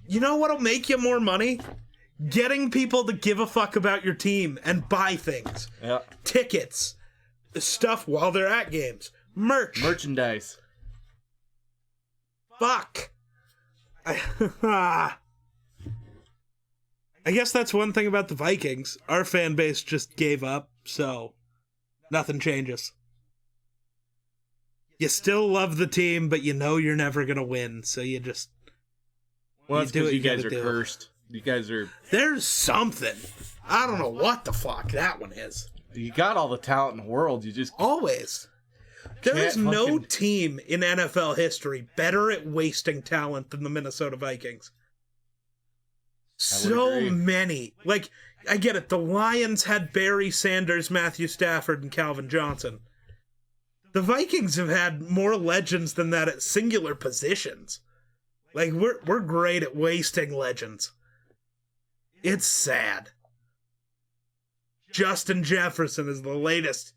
You know what'll make you more money? Getting people to give a fuck about your team and buy things. Yeah. Tickets. Stuff while they're at games. Merchandise. Fuck. I guess that's one thing about the Vikings. Our fan base just gave up, so nothing changes. You still love the team, but you know you're never going to win, so you just... Well, that's because you guys are cursed. You guys are... There's something. I don't know what the fuck that one is. You got all the talent in the world, you just... Always. There is no team in NFL history better at wasting talent than the Minnesota Vikings. So many. Like, I get it. The Lions had Barry Sanders, Matthew Stafford, and Calvin Johnson. The Vikings have had more legends than that at singular positions. Like, we're great at wasting legends. It's sad. Justin Jefferson is the latest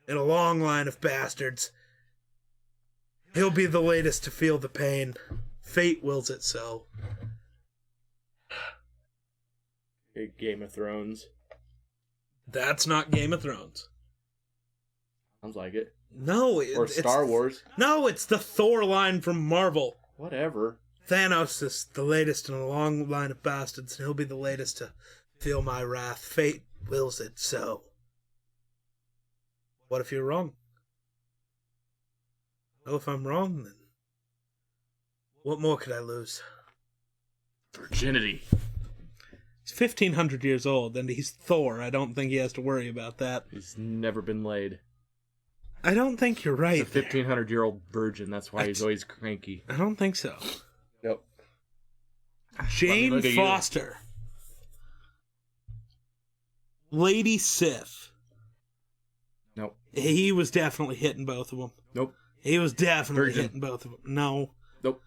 in a long line of bastards. He'll be the latest to feel the pain. Fate wills it so. Game of Thrones. That's not Game of Thrones. Sounds like it. No. Or Star Wars. No, it's the Thor line from Marvel. Whatever. Thanos is the latest in a long line of bastards, and he'll be the latest to feel my wrath. Fate wills it so. What if you're wrong? Well, if I'm wrong, then what more could I lose? Virginity. He's 1,500 years old, and he's Thor. I don't think he has to worry about that. He's never been laid. I don't think you're right. He's a 1,500-year-old virgin. That's why he's always cranky. I don't think so. Yep. Jane Foster. Lady Sif. Nope. He was definitely hitting both of them. Nope. He was definitely Virgin. hitting both of them. No. Nope.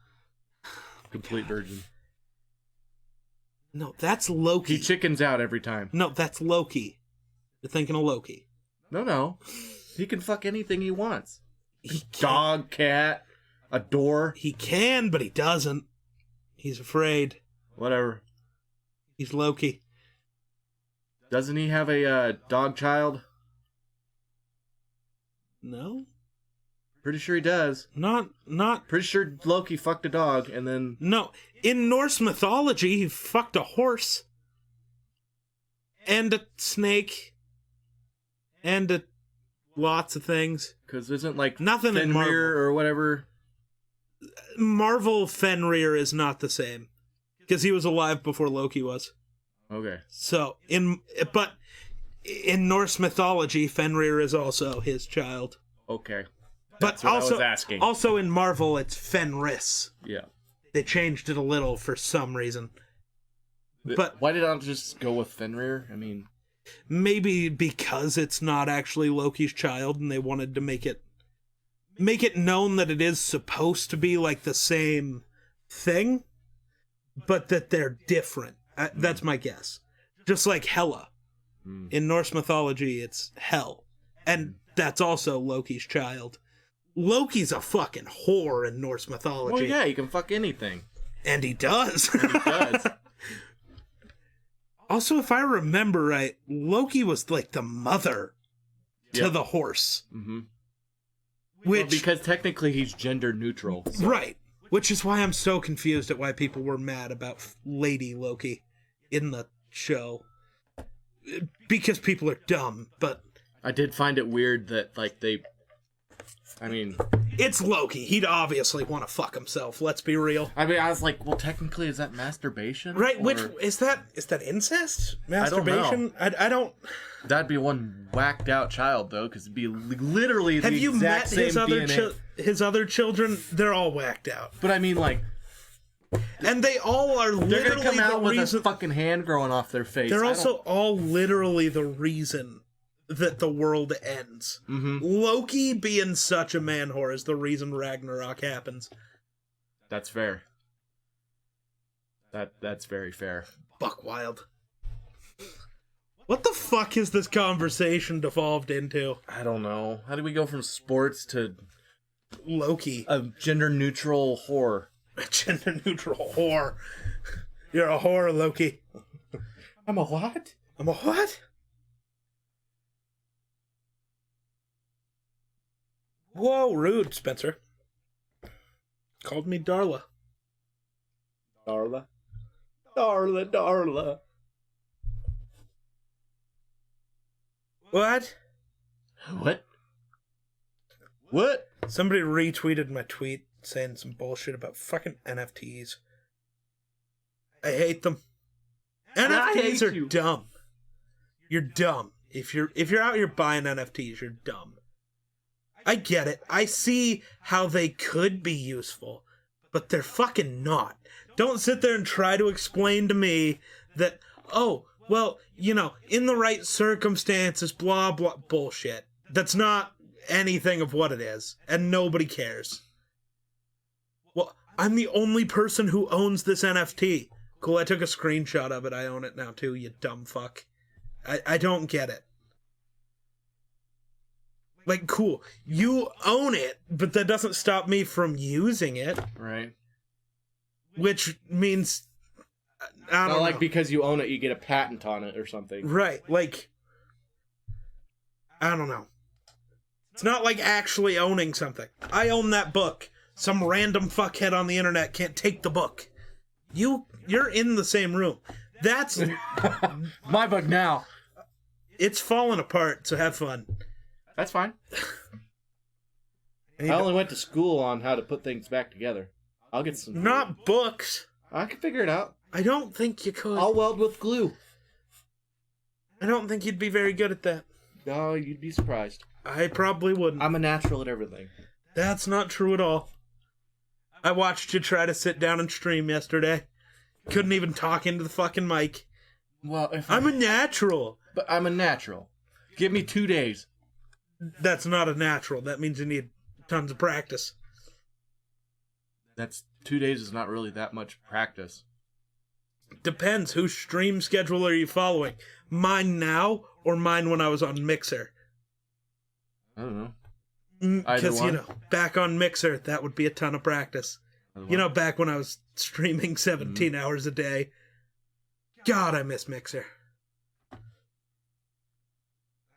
Complete virgin. No, that's Loki. He chickens out every time. No, that's Loki. You're thinking of Loki. No. He can fuck anything he wants. He Dog, cat, a door. He can, but he doesn't. He's afraid. Whatever. He's Loki. Doesn't he have a dog child? No. Pretty sure he does. Not. Pretty sure Loki fucked a dog and then... No. In Norse mythology, he fucked a horse. And a snake. And lots of things. Because isn't like nothing in Marvel or whatever. Marvel Fenrir is not the same because he was alive before Loki was. Okay. So but in Norse mythology, Fenrir is also his child. Okay. But That's what also, I was asking. Also in Marvel, it's Fenris. Yeah. They changed it a little for some reason. But why did I just go with Fenrir? I mean, maybe because it's not actually Loki's child, and they wanted to make it known that it is supposed to be like the same thing, but that they're different. That's my guess. Just like Hela. In Norse mythology, it's Hel. And that's also Loki's child. Loki's a fucking whore in Norse mythology. well, yeah, he can fuck anything. And he does. And he does. Also, if I remember right, Loki was like the mother to the horse. Mm-hmm. Which, because technically he's gender neutral. So. Right. Which is why I'm so confused at why people were mad about Lady Loki in the show. Because people are dumb, but... I did find it weird that, like, it's Loki. He'd obviously want to fuck himself, let's be real. I was like, well, technically, is that masturbation? Right, or... which, is that incest? Masturbation? I don't... That'd be one whacked out child, though, because it'd be literally the exact same his other DNA. His other children? They're all whacked out. But I mean, like... And they all are literally they're gonna come out with reason... a fucking hand growing off their face. They're also all literally the reason that the world ends. Mm-hmm. Loki being such a man whore is the reason Ragnarok happens. That's fair. That's very fair. Buck wild. What the fuck has this conversation devolved into? I don't know. How do we go from sports to Loki? A gender neutral whore. A gender neutral whore. You're a whore, Loki. I'm a what? I'm a what? Whoa, rude, Spencer. Called me Darla. Darla. Darla, Darla. What? What? What? Somebody retweeted my tweet saying some bullshit about fucking NFTs. I hate them. NFTs are dumb. You're dumb. If you're out here buying NFTs, you're dumb. I get it. I see how they could be useful, but they're fucking not. Don't sit there and try to explain to me that, oh, well, you know, in the right circumstances, blah, blah, bullshit. That's not anything of what it is, and nobody cares. Well, I'm the only person who owns this NFT. Cool, I took a screenshot of it. I own it now, too, you dumb fuck. I don't get it. Like, cool, you own it, but that doesn't stop me from using it. Right. Which means, I don't know. Like, because you own it, you get a patent on it or something. Right, like, I don't know. It's not like actually owning something. I own that book. Some random fuckhead on the internet can't take the book. You're in the same room. That's... My book now. It's falling apart, so have fun. That's fine. I only went to school on how to put things back together. I'll get some... Not books. I can figure it out. I don't think you could. I'll weld with glue. I don't think you'd be very good at that. Oh, you'd be surprised. I probably wouldn't. I'm a natural at everything. That's not true at all. I watched you try to sit down and stream yesterday. Couldn't even talk into the fucking mic. Well, I'm a natural. But I'm a natural. Give me 2 days. That's not a natural. That means you need tons of practice. That's 2 days is not really that much practice. Depends. Whose stream schedule are you following? Mine now or mine when I was on Mixer? I don't know. Because, you know, back on Mixer, that would be a ton of practice. You know, back when I was streaming 17 hours a day. God, I miss Mixer.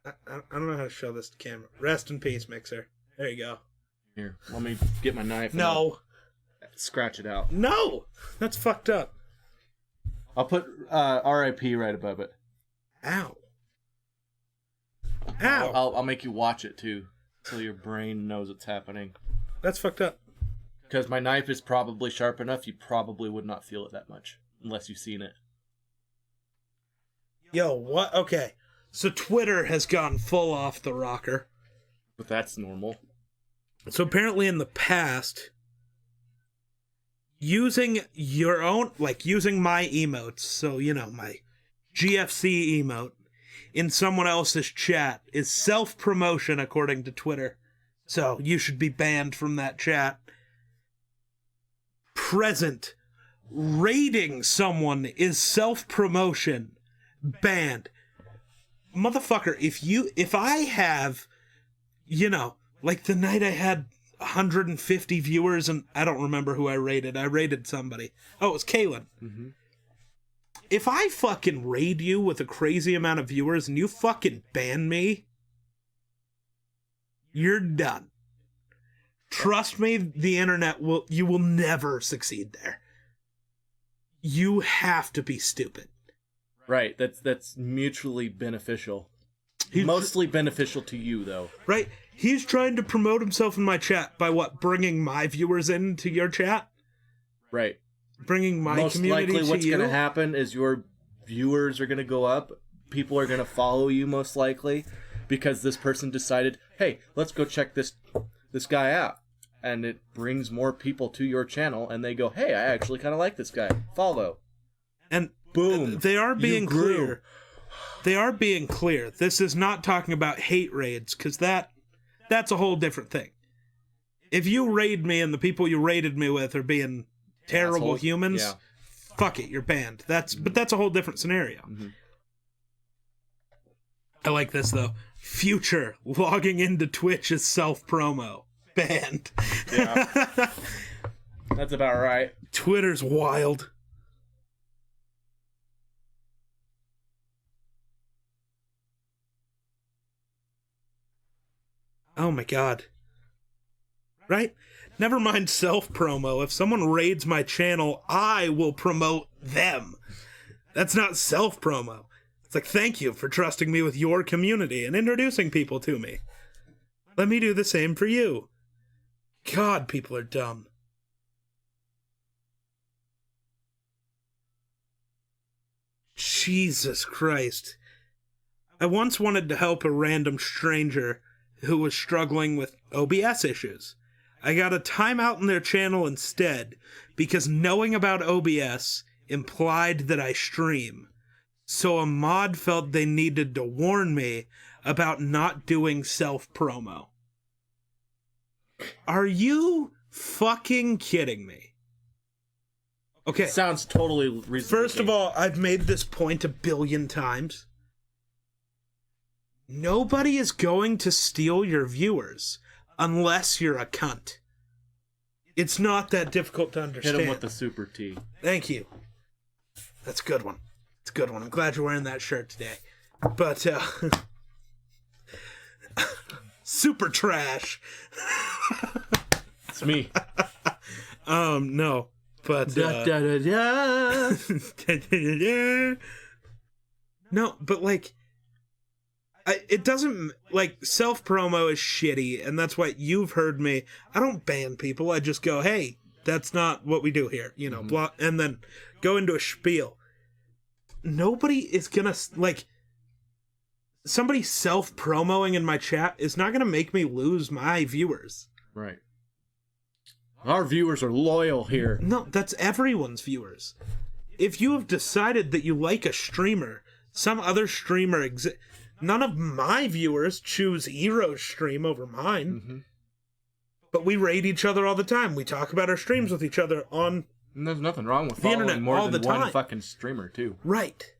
I don't know how to show this to camera. Rest in peace, Mixer. There you go. Here, let me get my knife. No. Scratch it out. No! That's fucked up. I'll put R.I.P. right above it. Ow. Ow. I'll make you watch it, too, so your brain knows what's happening. That's fucked up. Because my knife is probably sharp enough, you probably would not feel it that much. Unless you've seen it. Yo, what? Okay. So Twitter has gone full off the rocker. But that's normal. So apparently in the past, using your own, like using my emotes, so, you know, my GFC emote, in someone else's chat is self-promotion according to Twitter. So you should be banned from that chat. Present. Raiding someone is self-promotion. Banned. Motherfucker, if I have, you know, like the night I had 150 viewers and I don't remember who I raided somebody. Oh, it was Kaylin. Mm-hmm. If I fucking raid you with a crazy amount of viewers and you fucking ban me, you're done. Trust me, the internet you will never succeed there. You have to be stupid. Right, that's mutually beneficial. Mostly beneficial to you, though. Right? He's trying to promote himself in my chat by what? Bringing my viewers into your chat? Right. Bringing my Most community to you? Most likely what's going to happen is your viewers are going to go up. People are going to follow you, most likely, because this person decided, hey, let's go check this guy out. And it brings more people to your channel, and they go, hey, I actually kind of like this guy. Follow. And boom. They are being clear. They are being clear. This is not talking about hate raids, because that's a whole different thing. If you raid me and the people you raided me with are being terrible assholes. Humans, yeah. Fuck it, you're banned. But that's a whole different scenario. Mm-hmm. I like this though. Future logging into Twitch is self-promo. Banned. Yeah. That's about right. Twitter's wild. Oh my god. Right? Never mind self-promo. If someone raids my channel, I will promote them. That's not self-promo. It's like, thank you for trusting me with your community and introducing people to me. Let me do the same for you. God, people are dumb. Jesus Christ. I once wanted to help a random stranger who was struggling with OBS issues. I got a timeout in their channel instead because knowing about OBS implied that I stream. So a mod felt they needed to warn me about not doing self-promo. Are you fucking kidding me? Okay. Sounds totally reasonable. First of all, I've made this point 1 billion times. Nobody is going to steal your viewers unless you're a cunt. It's not that difficult to understand. Hit him with the super T. Thank you. That's a good one. It's a good one. I'm glad you're wearing that shirt today. But, super trash. It's me. No. But, da, da, da, da. No, but, like, it doesn't, like, self-promo is shitty, and that's why you've heard me. I don't ban people. I just go, hey, that's not what we do here, you know, blah, and then go into a spiel. Nobody is gonna, like, somebody self-promoing in my chat is not gonna make me lose my viewers. Right. Our viewers are loyal here. No, that's everyone's viewers. If you have decided that you like a streamer, some other streamer none of my viewers choose Hero's stream over mine. Mm-hmm. But we raid each other all the time. We talk about our streams with each other on and there's nothing wrong with the following internet more all than the one time. fucking streamer, too. Right.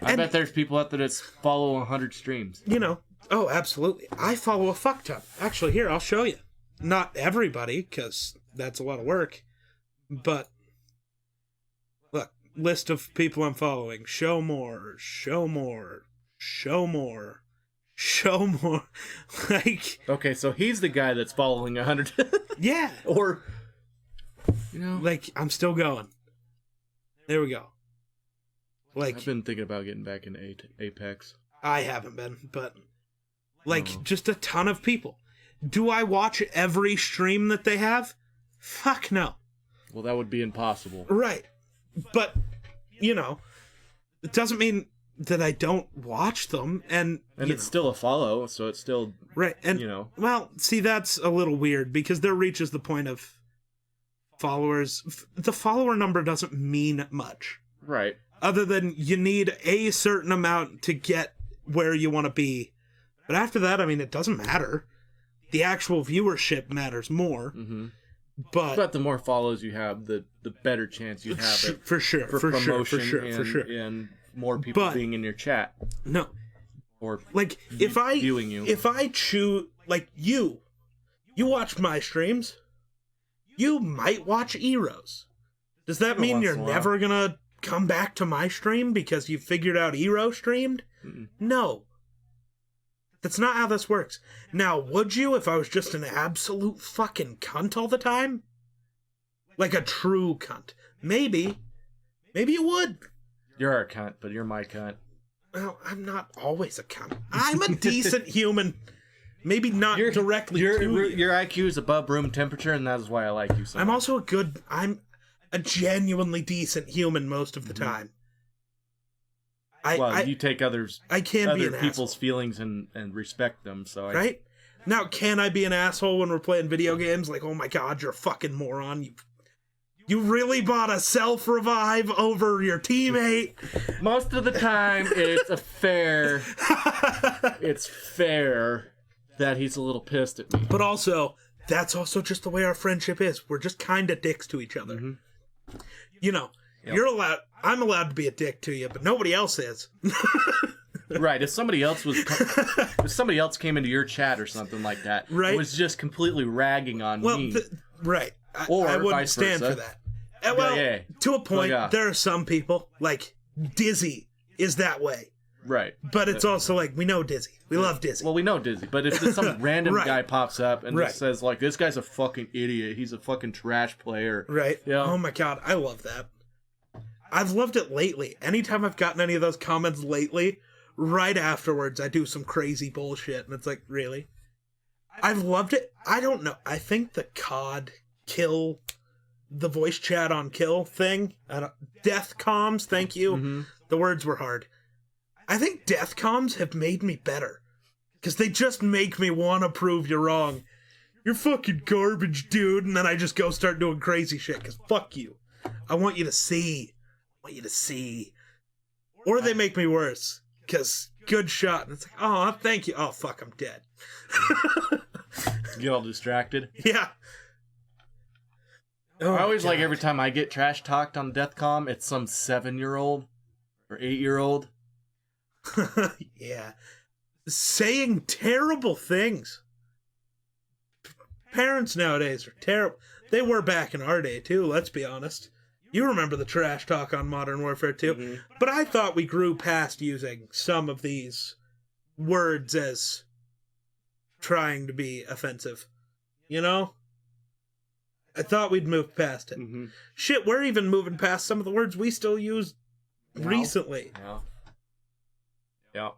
I bet there's people out there that follow 100 streams. You know, oh, absolutely. I follow a fuck ton. Actually, here, I'll show you. Not everybody, because that's a lot of work. But, look, list of people I'm following. Show more, show more, show more, show more. Like... Okay, so he's the guy that's following 100. Yeah. Or, you know... Like, I'm still going. There we go. Like, I've been thinking about getting back into Apex. I haven't been, but... Like, just a ton of people. Do I watch every stream that they have? Fuck no. Well, that would be impossible. Right. But, you know, it doesn't mean that I don't watch them. And it's still a follow, so it's still... Right. And, you know... Well, see, that's a little weird because there reaches the point of followers. The follower number doesn't mean much. Right. Other than you need a certain amount to get where you want to be. But after that, I mean, it doesn't matter. The actual viewership matters more. Mm-hmm. But the more follows you have, the better chance you have it. For sure. For promotion and more people being in your chat. No. Or like, viewing you. If I choose... Like, you watch my streams. You might watch Eros. Does that mean you're never gonna come back to my stream because you figured out Eero streamed? Mm-mm. No. That's not how this works. Now, would you if I was just an absolute fucking cunt all the time? Like a true cunt. Maybe. Maybe you would. You're a cunt, but you're my cunt. Well, I'm not always a cunt. I'm a decent human. Maybe not directly to you. Your IQ is above room temperature, and that is why I like you so much. I'm also I'm a genuinely decent human most of the time. You take other people's feelings and respect them. So right? Now, can I be an asshole when we're playing video games? Like, oh my god, you're a fucking moron. You really bought a self-revive over your teammate? Most of the time, it's fair that he's a little pissed at me. But also, that's also just the way our friendship is. We're just kind of dicks to each other. Mm-hmm. You know, I'm allowed to be a dick to you, but nobody else is. Right. If somebody else came into your chat or something like that, right, it was just completely ragging on me. Right. Or I wouldn't vice stand versa. for that. Well, to a point, there are some people, like Dizzy is that way. Right. But it's also like, we know Dizzy. We love Dizzy. Well, we know Dizzy, but if some random guy pops up and just says, like, this guy's a fucking idiot, he's a fucking trash player. Right. Yeah. Oh my god, I love that. I've loved it lately. Anytime I've gotten any of those comments lately, right afterwards, I do some crazy bullshit, and it's like, really? I've loved it. I don't know. I think the COD kill, the voice chat on kill thing, death comms, thank you. Mm-hmm. The words were hard. I think death comms have made me better. Because they just make me want to prove you're wrong. You're fucking garbage, dude. And then I just go start doing crazy shit. Because fuck you. I want you to see. Or they make me worse. Because good shot. And it's like, oh, thank you. Oh, fuck, I'm dead. Get all distracted. Yeah. Oh, I always like every time I get trash talked on Deathcom, it's some 7-year-old or 8-year-old. Yeah. Saying terrible things. Parents nowadays are terrible. They were back in our day, too, let's be honest. You remember the trash talk on Modern Warfare 2. Mm-hmm. But I thought we grew past using some of these words as trying to be offensive. You know? I thought we'd moved past it. Mm-hmm. Shit, we're even moving past some of the words we still use recently. Yeah.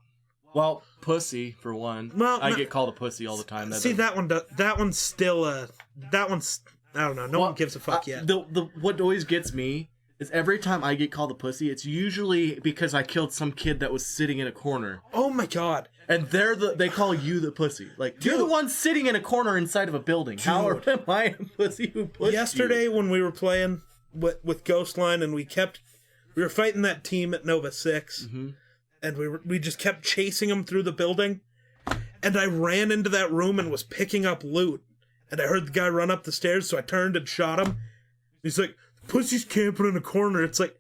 Well, pussy, for one. Well, I get called a pussy all the time. That one's still that one's, I don't know, no one gives a fuck yet. What always gets me is every time I get called a pussy, it's usually because I killed some kid that was sitting in a corner. Oh my god. And they call you the pussy. Like, you're the one sitting in a corner inside of a building. Dude. How am I a pussy who pushed Yesterday you? When we were playing with Ghostline and we were fighting that team at Nova 6, mm-hmm. and we just kept chasing them through the building, and I ran into that room and was picking up loot, and I heard the guy run up the stairs, so I turned and shot him. He's like, pussy's camping in a corner. It's like,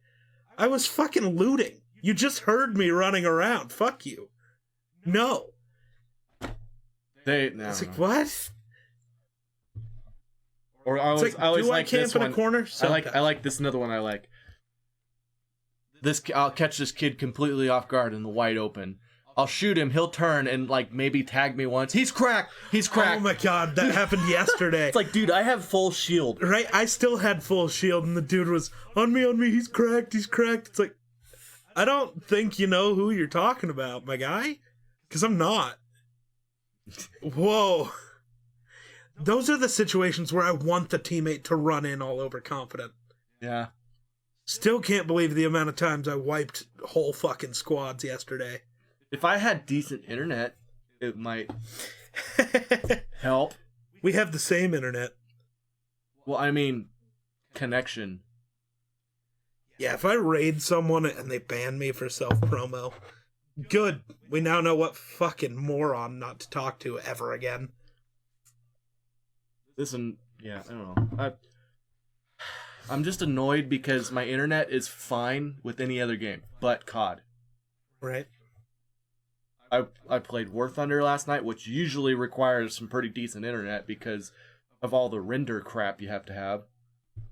I was fucking looting. You just heard me running around. Fuck you. No. It's like, what? Or I always do like I camp this in one. A corner? I like this another one I like. I'll catch this kid completely off guard in the wide open. I'll shoot him, he'll turn and like maybe tag me once. He's cracked. Oh my god, that happened yesterday. It's like, dude, I have full shield. Right? I still had full shield and the dude was, on me, he's cracked. It's like, I don't think you know who you're talking about, my guy. Because I'm not. Whoa. those are the situations where I want the teammate to run in all overconfident. Yeah. Still can't believe the amount of times I wiped whole fucking squads yesterday. If I had decent internet, it might help. We have the same internet. Well, I mean, connection. Yeah, if I raid someone and they ban me for self-promo, good. We now know what fucking moron not to talk to ever again. Listen, yeah, I don't know. I'm just annoyed because my internet is fine with any other game but COD. Right. I played War Thunder last night, which usually requires some pretty decent internet because of all the render crap you have to have.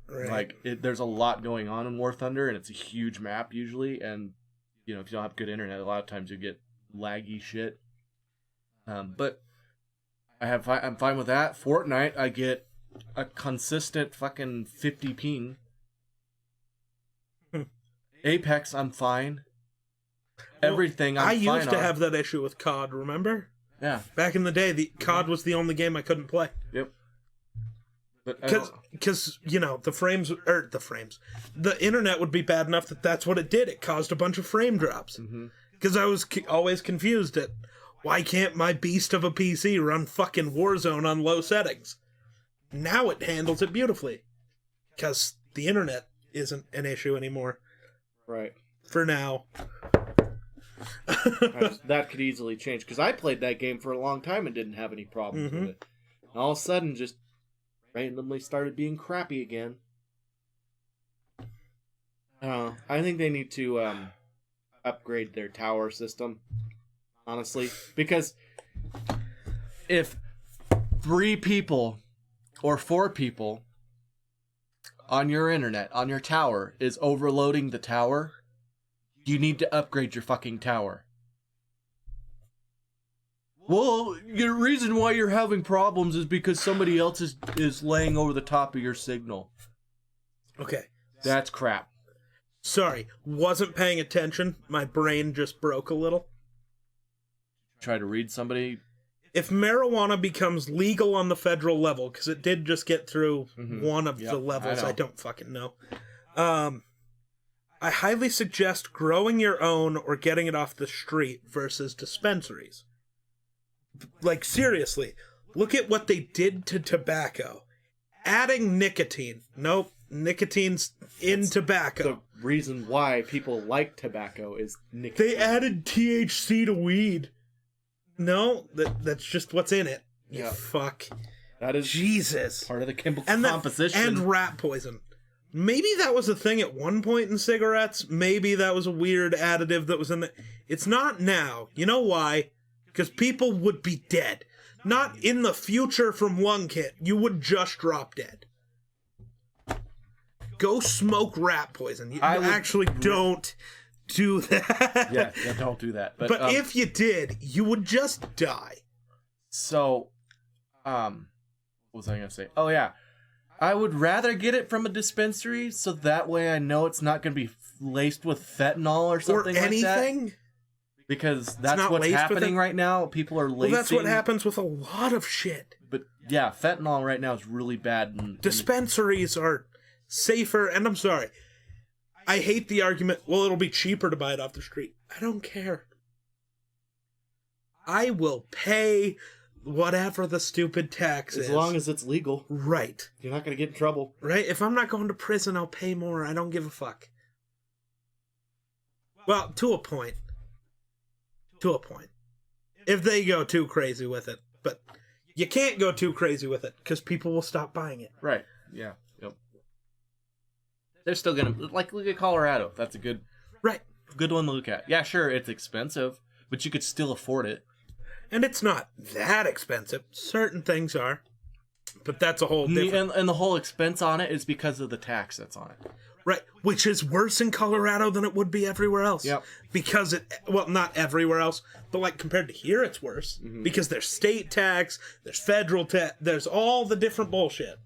Right. Like, there's a lot going on in War Thunder, and it's a huge map usually, and, you know, if you don't have good internet, a lot of times you get laggy shit. But I'm fine with that. Fortnite, I get a consistent fucking 50 ping. Apex, I'm fine. Everything, I'm fine. I used to have that issue with COD, remember? Yeah. Back in the day, the COD was the only game I couldn't play. Yep. Because, you know, the internet would be bad enough that's what it did. It caused a bunch of frame drops. Because I was always confused at, why can't my beast of a PC run fucking Warzone on low settings? Now it handles it beautifully. Because the internet isn't an issue anymore. Right. For now. That could easily change, because I played that game for a long time and didn't have any problems with it. And all of a sudden, just randomly started being crappy again. I think they need to upgrade their tower system, honestly, because if 3 people or 4 people on your internet, on your tower, is overloading the tower, you need to upgrade your fucking tower. Well, the reason why you're having problems is because somebody else is laying over the top of your signal. Okay. That's crap. Sorry, wasn't paying attention. My brain just broke a little. Try to read somebody. If marijuana becomes legal on the federal level, because it did just get through one of the levels, I don't fucking know. I highly suggest growing your own or getting it off the street versus dispensaries. Like, seriously, look at what they did to tobacco. Adding nicotine. Nope, nicotine's in tobacco. The reason why people like tobacco is nicotine. They added THC to weed. No, that's just what's in it. Yeah. Fuck. That is Jesus. Part of the chemical composition. And rat poison. Maybe that was a thing at one point in cigarettes. Maybe that was a weird additive that was in the... It's not now. You know why? Because people would be dead. Not in the future from lung cancer. You would just drop dead. Go smoke rat poison. You actually don't do that. Yeah, don't do that. But if you did, you would just die. So, what was I going to say? Oh, yeah. I would rather get it from a dispensary, so that way I know it's not going to be laced with fentanyl or something or anything. Like that. Because that's what's happening right now. People are lacing. Well, that's what happens with a lot of shit. But yeah, fentanyl right now is really bad. Dispensaries are safer, and I'm sorry. I hate the argument, well, it'll be cheaper to buy it off the street. I don't care. I will pay whatever the stupid tax is. As long as it's legal. Right. You're not going to get in trouble. Right? If I'm not going to prison, I'll pay more. I don't give a fuck. Well, to a point. To a point. If they go too crazy with it. But you can't go too crazy with it, because people will stop buying it. Right. Yeah. Yep. They're still going to... Like, look at Colorado. That's a good... Right. Good one to look at. Yeah, sure, it's expensive, but you could still afford it. And it's not that expensive. Certain things are. But that's a whole different... And the whole expense on it is because of the tax that's on it. Right. Which is worse in Colorado than it would be everywhere else. Yep. Because it... Well, not everywhere else. But, like, compared to here, it's worse. Mm-hmm. Because there's state tax, there's federal tax, there's all the different bullshit.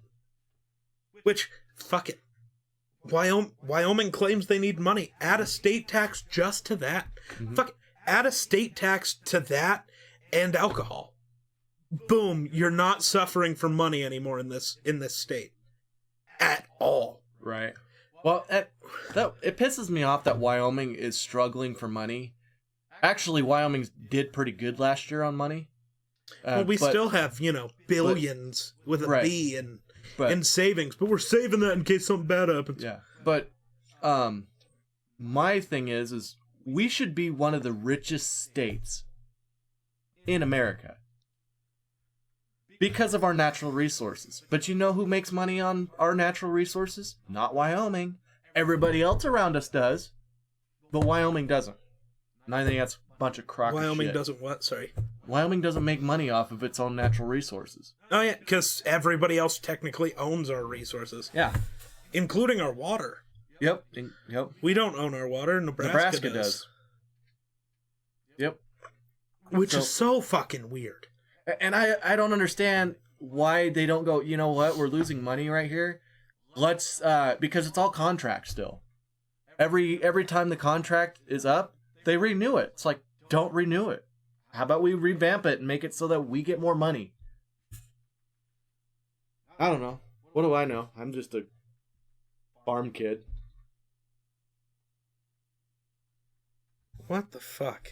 Which, fuck it. Wyoming claims they need money. Add a state tax just to that. Mm-hmm. Fuck it. Add a state tax to that and alcohol. boom, you're not suffering for money anymore in this state at all. Right. Well, it pisses me off that Wyoming is struggling for money. Actually, Wyoming did pretty good last year on money. Well, we still have, billions with a right. B in savings, but we're saving that in case something bad happens. Yeah. But my thing is we should be one of the richest states in America because of our natural resources. But you know who makes money on our natural resources? Not Wyoming. Everybody else around us does, but Wyoming doesn't. And I think that's a bunch of crock of Wyoming shit. doesn't what? Sorry. Wyoming doesn't make money off of its own natural resources. Oh, yeah, because everybody else technically owns our resources. Yeah. Including our water. Yep. We don't own our water. Nebraska does. Yep. Which is so fucking weird. And I don't understand why they don't go, you know what, we're losing money right here. Let's, because it's all contract still. Every time the contract is up, they renew it. It's like, don't renew it. How about we revamp it and make it so that we get more money? I don't know. What do I know? I'm just a farm kid. What the fuck?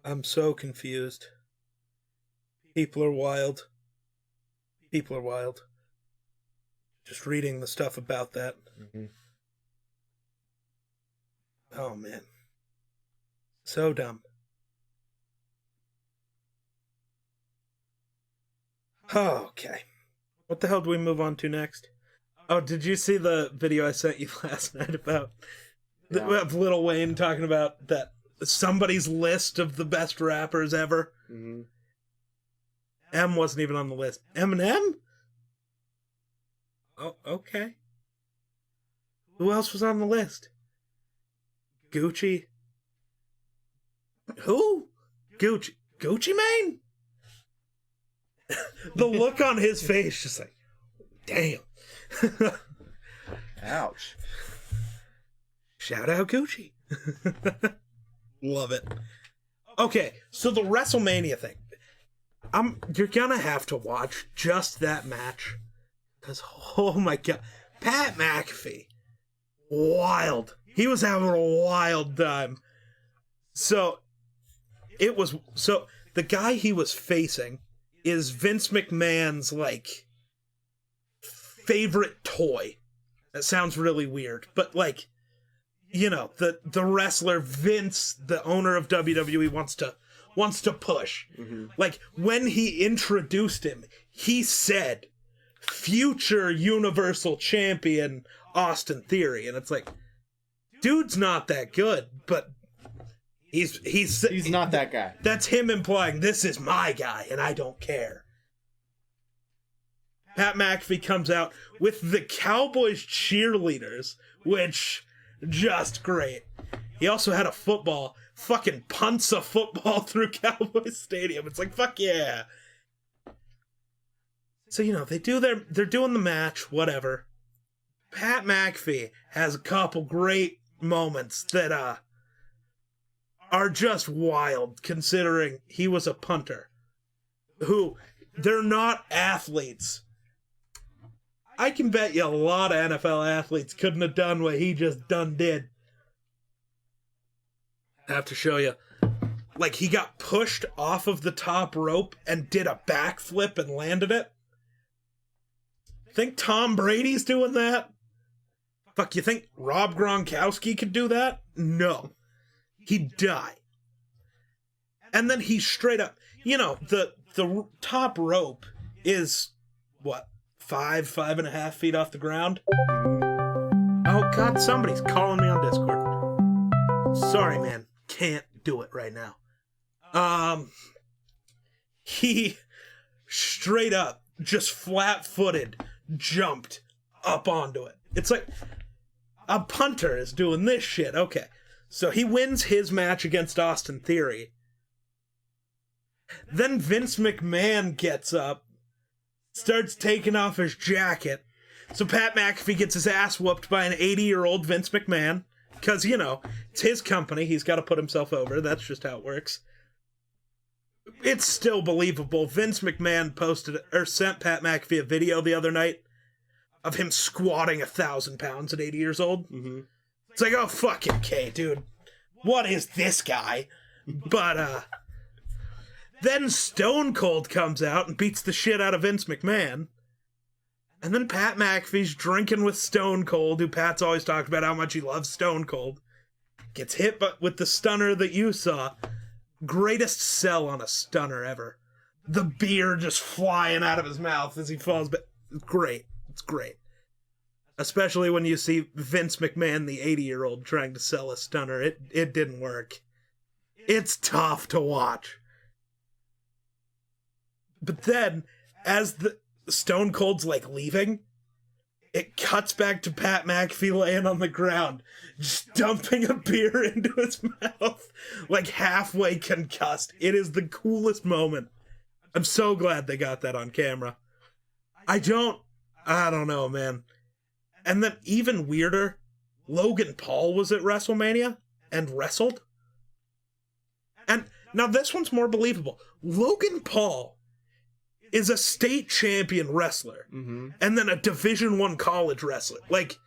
I'm so confused. People are wild. People are wild. Just reading the stuff about that. Mm-hmm. Oh, man. So dumb. Oh, okay. What the hell do we move on to next? Oh, did you see the video I sent you last night about of Lil Wayne talking about that somebody's list of the best rappers ever? Mm-hmm. M wasn't even on the list. Eminem? Oh, okay. Who else was on the list? Gucci? Who? Gucci Mane? The look on his face, just like, damn. Ouch. Shout out Gucci. Love it. Okay, so the WrestleMania thing. You're gonna have to watch just that match. Because, oh my god. Pat McAfee. Wild. He was having a wild time. So the guy he was facing is Vince McMahon's, like, favorite toy. That sounds really weird, but, like, the wrestler Vince, the owner of WWE, wants to push. Mm-hmm. Like, when he introduced him, he said, future Universal Champion Austin Theory, and it's like, dude's not that good, but he's not that guy. That's him implying, this is my guy, and I don't care. Pat McAfee comes out with the Cowboys cheerleaders, which, just great. He also had a football, fucking punts a football through Cowboys Stadium. It's like, fuck yeah. So, they're doing the match, whatever. Pat McAfee has a couple great moments that, are just wild, considering he was a punter. They're not athletes. I can bet you a lot of NFL athletes couldn't have done what he just did. I have to show you. Like, he got pushed off of the top rope and did a backflip and landed it. Think Tom Brady's doing that? Fuck, you think Rob Gronkowski could do that? No. He'd die. And then he straight up, the top rope is, what, 5.5 feet off the ground? Oh, God, somebody's calling me on Discord. Sorry, man. Can't do it right now. He straight up, just flat-footed, jumped up onto it. It's like, a punter is doing this shit. Okay. So he wins his match against Austin Theory. Then Vince McMahon gets up, starts taking off his jacket. So Pat McAfee gets his ass whooped by an 80-year-old Vince McMahon. Because, it's his company. He's got to put himself over. That's just how it works. it's still believable. Vince McMahon posted or sent Pat McAfee a video the other night of him squatting 1,000 pounds at 80 years old. Mm-hmm. It's like, oh, fucking okay, dude. What is this guy? But, then Stone Cold comes out and beats the shit out of Vince McMahon. And then Pat McAfee's drinking with Stone Cold, who Pat's always talked about how much he loves Stone Cold. Gets hit with the stunner that you saw. Greatest sell on a stunner ever. The beer just flying out of his mouth as he falls. But it's great. It's great. Especially when you see Vince McMahon, the 80-year-old, trying to sell a stunner. It didn't work. It's tough to watch. But then, as the Stone Cold's like leaving, it cuts back to Pat McAfee laying on the ground, just dumping a beer into his mouth, like halfway concussed. It is the coolest moment. I'm so glad they got that on camera. I don't know, man. And then even weirder, Logan Paul was at WrestleMania and wrestled. And now this one's more believable. Logan Paul is a state champion wrestler, and then a Division I college wrestler. Like,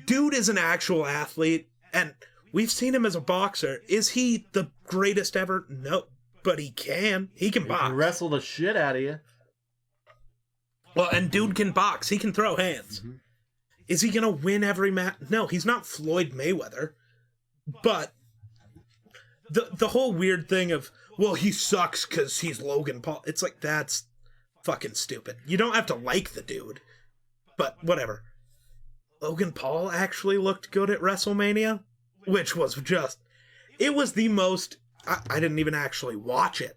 dude is an actual athlete, and we've seen him as a boxer. Is he the greatest ever? No, but he can. He can box. He can wrestle the shit out of you. Well, and dude can box. He can throw hands. Mm-hmm. Is he gonna win every match? No, he's not Floyd Mayweather. But the whole weird thing of, well, he sucks because he's Logan Paul. It's like, that's fucking stupid. You don't have to like the dude. But whatever. Logan Paul actually looked good at WrestleMania, which was just... It was the most... I didn't even actually watch it.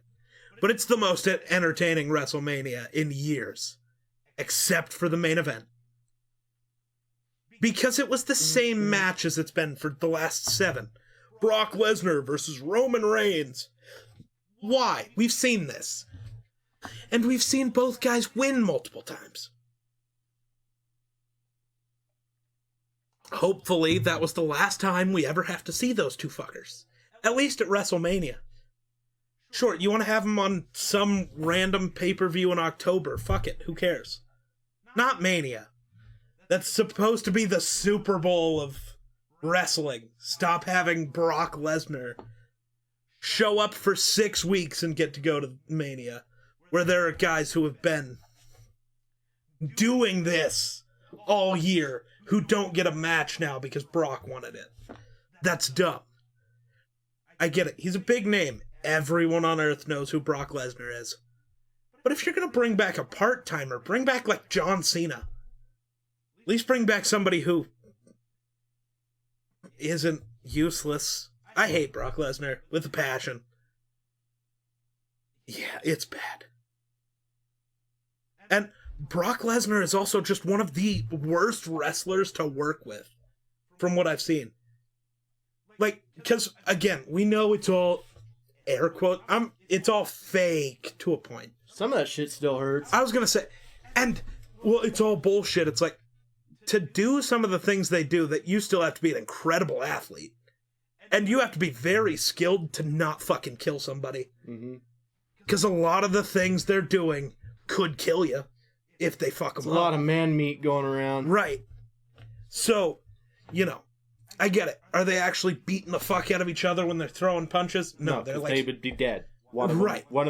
But it's the most entertaining WrestleMania in years. Except for the main event. Because it was the same match as it's been for the last 7. Brock Lesnar versus Roman Reigns. Why? We've seen this. And we've seen both guys win multiple times. Hopefully, that was the last time we ever have to see those two fuckers. At least at WrestleMania. Sure, you want to have them on some random pay-per-view in October. Fuck it, who cares? Not Mania. That's supposed to be the Super Bowl of wrestling. Stop having Brock Lesnar show up for 6 weeks and get to go to Mania, where there are guys who have been doing this all year who don't get a match now because Brock wanted it. That's dumb. I get it. He's a big name. Everyone on Earth knows who Brock Lesnar is. But if you're going to bring back a part-timer, bring back like John Cena. At least bring back somebody who isn't useless. I hate Brock Lesnar with a passion. Yeah, it's bad. And Brock Lesnar is also just one of the worst wrestlers to work with, from what I've seen. Like, because, again, we know it's all air quote. It's all fake to a point. Some of that shit still hurts. I was going to say, and, well, it's all bullshit. It's like, to do some of the things they do, that you still have to be an incredible athlete. And you have to be very skilled to not fucking kill somebody. Because a lot of the things they're doing could kill you if they fuck them up. There's a lot of man meat going around. Right. So, you know, I get it. Are they actually beating the fuck out of each other when they're throwing punches? No, they're like... they would be dead. One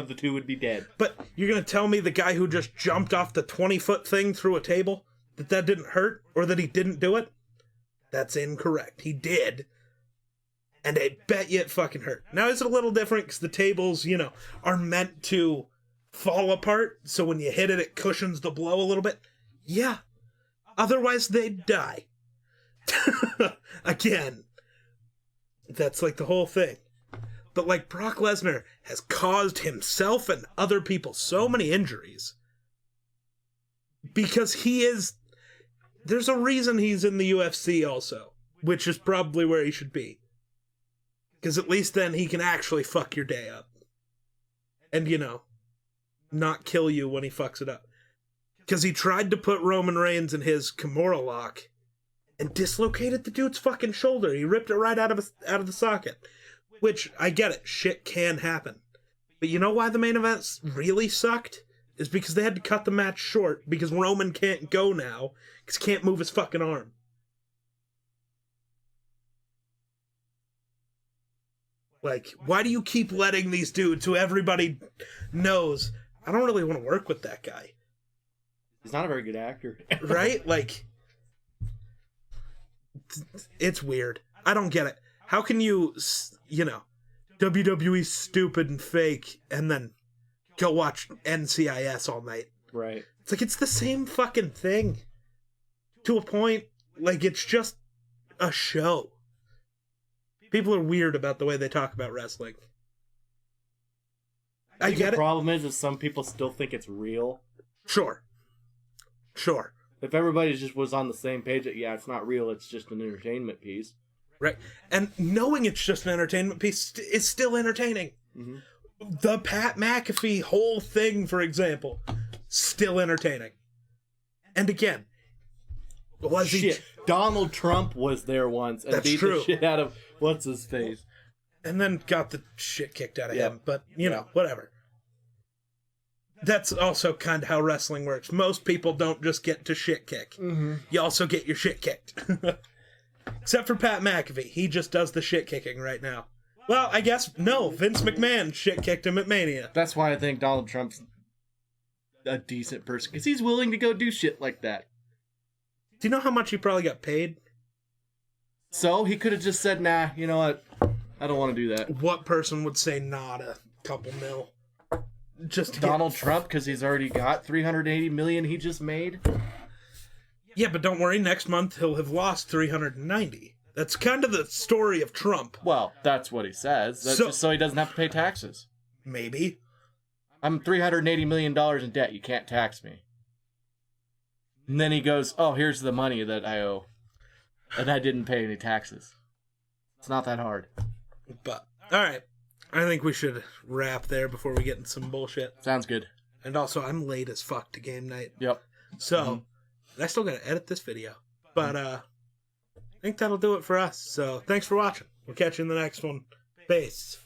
of the two would be dead. But you're going to tell me the guy who just jumped off the 20-foot thing through a table, that didn't hurt? Or that he didn't do it? That's incorrect. He did. And I bet you it fucking hurt. Now, it's a little different because the tables, you know, are meant to fall apart. So when you hit it, it cushions the blow a little bit. Yeah. Otherwise, they'd die. Again. That's like the whole thing. But like Brock Lesnar has caused himself and other people so many injuries. Because he is... There's a reason he's in the UFC also. Which is probably where he should be. Because at least then he can actually fuck your day up. And, you know, not kill you when he fucks it up. Because he tried to put Roman Reigns in his Kimura lock and dislocated the dude's fucking shoulder. He ripped it right out of the socket. Which, I get it, shit can happen. But you know why the main event really sucked? Is because they had to cut the match short because Roman can't go now because he can't move his fucking arm. Like, why do you keep letting these dudes who everybody knows, I don't really want to work with that guy. He's not a very good actor. Right? Like, it's weird. I don't get it. How can you, WWE's stupid and fake, and then go watch NCIS all night? Right. It's like, it's the same fucking thing. To a point, like, it's just a show. People are weird about the way they talk about wrestling. I get it. The problem is some people still think it's real. Sure. If everybody just was on the same page that, yeah, it's not real, it's just an entertainment piece. Right. And knowing it's just an entertainment piece is still entertaining. Mm-hmm. The Pat McAfee whole thing, for example, still entertaining. And again, Donald Trump was there once and beat the shit out of what's-his-face. And then got the shit kicked out of him. But, whatever. That's also kind of how wrestling works. Most people don't just get to shit kick. Mm-hmm. You also get your shit kicked. Except for Pat McAfee. He just does the shit kicking right now. Well, I guess, no. Vince McMahon shit kicked him at Mania. That's why I think Donald Trump's a decent person. Because he's willing to go do shit like that. Do you know how much he probably got paid? So, he could have just said, nah, you know what? I don't want to do that. What person would say nah to a couple mil? Just Donald Trump, because he's already got $380 million he just made. Yeah, but don't worry, next month he'll have lost 390. That's kind of the story of Trump. Well, that's what he says. That's just so he doesn't have to pay taxes. Maybe. I'm $380 million in debt. You can't tax me. And then he goes, oh, here's the money that I owe. And I didn't pay any taxes. It's not that hard. But, alright. I think we should wrap there before we get into some bullshit. Sounds good. And also, I'm late as fuck to game night. Yep. So, I still gotta edit this video. But, I think that'll do it for us. So, thanks for watching. We'll catch you in the next one. Peace.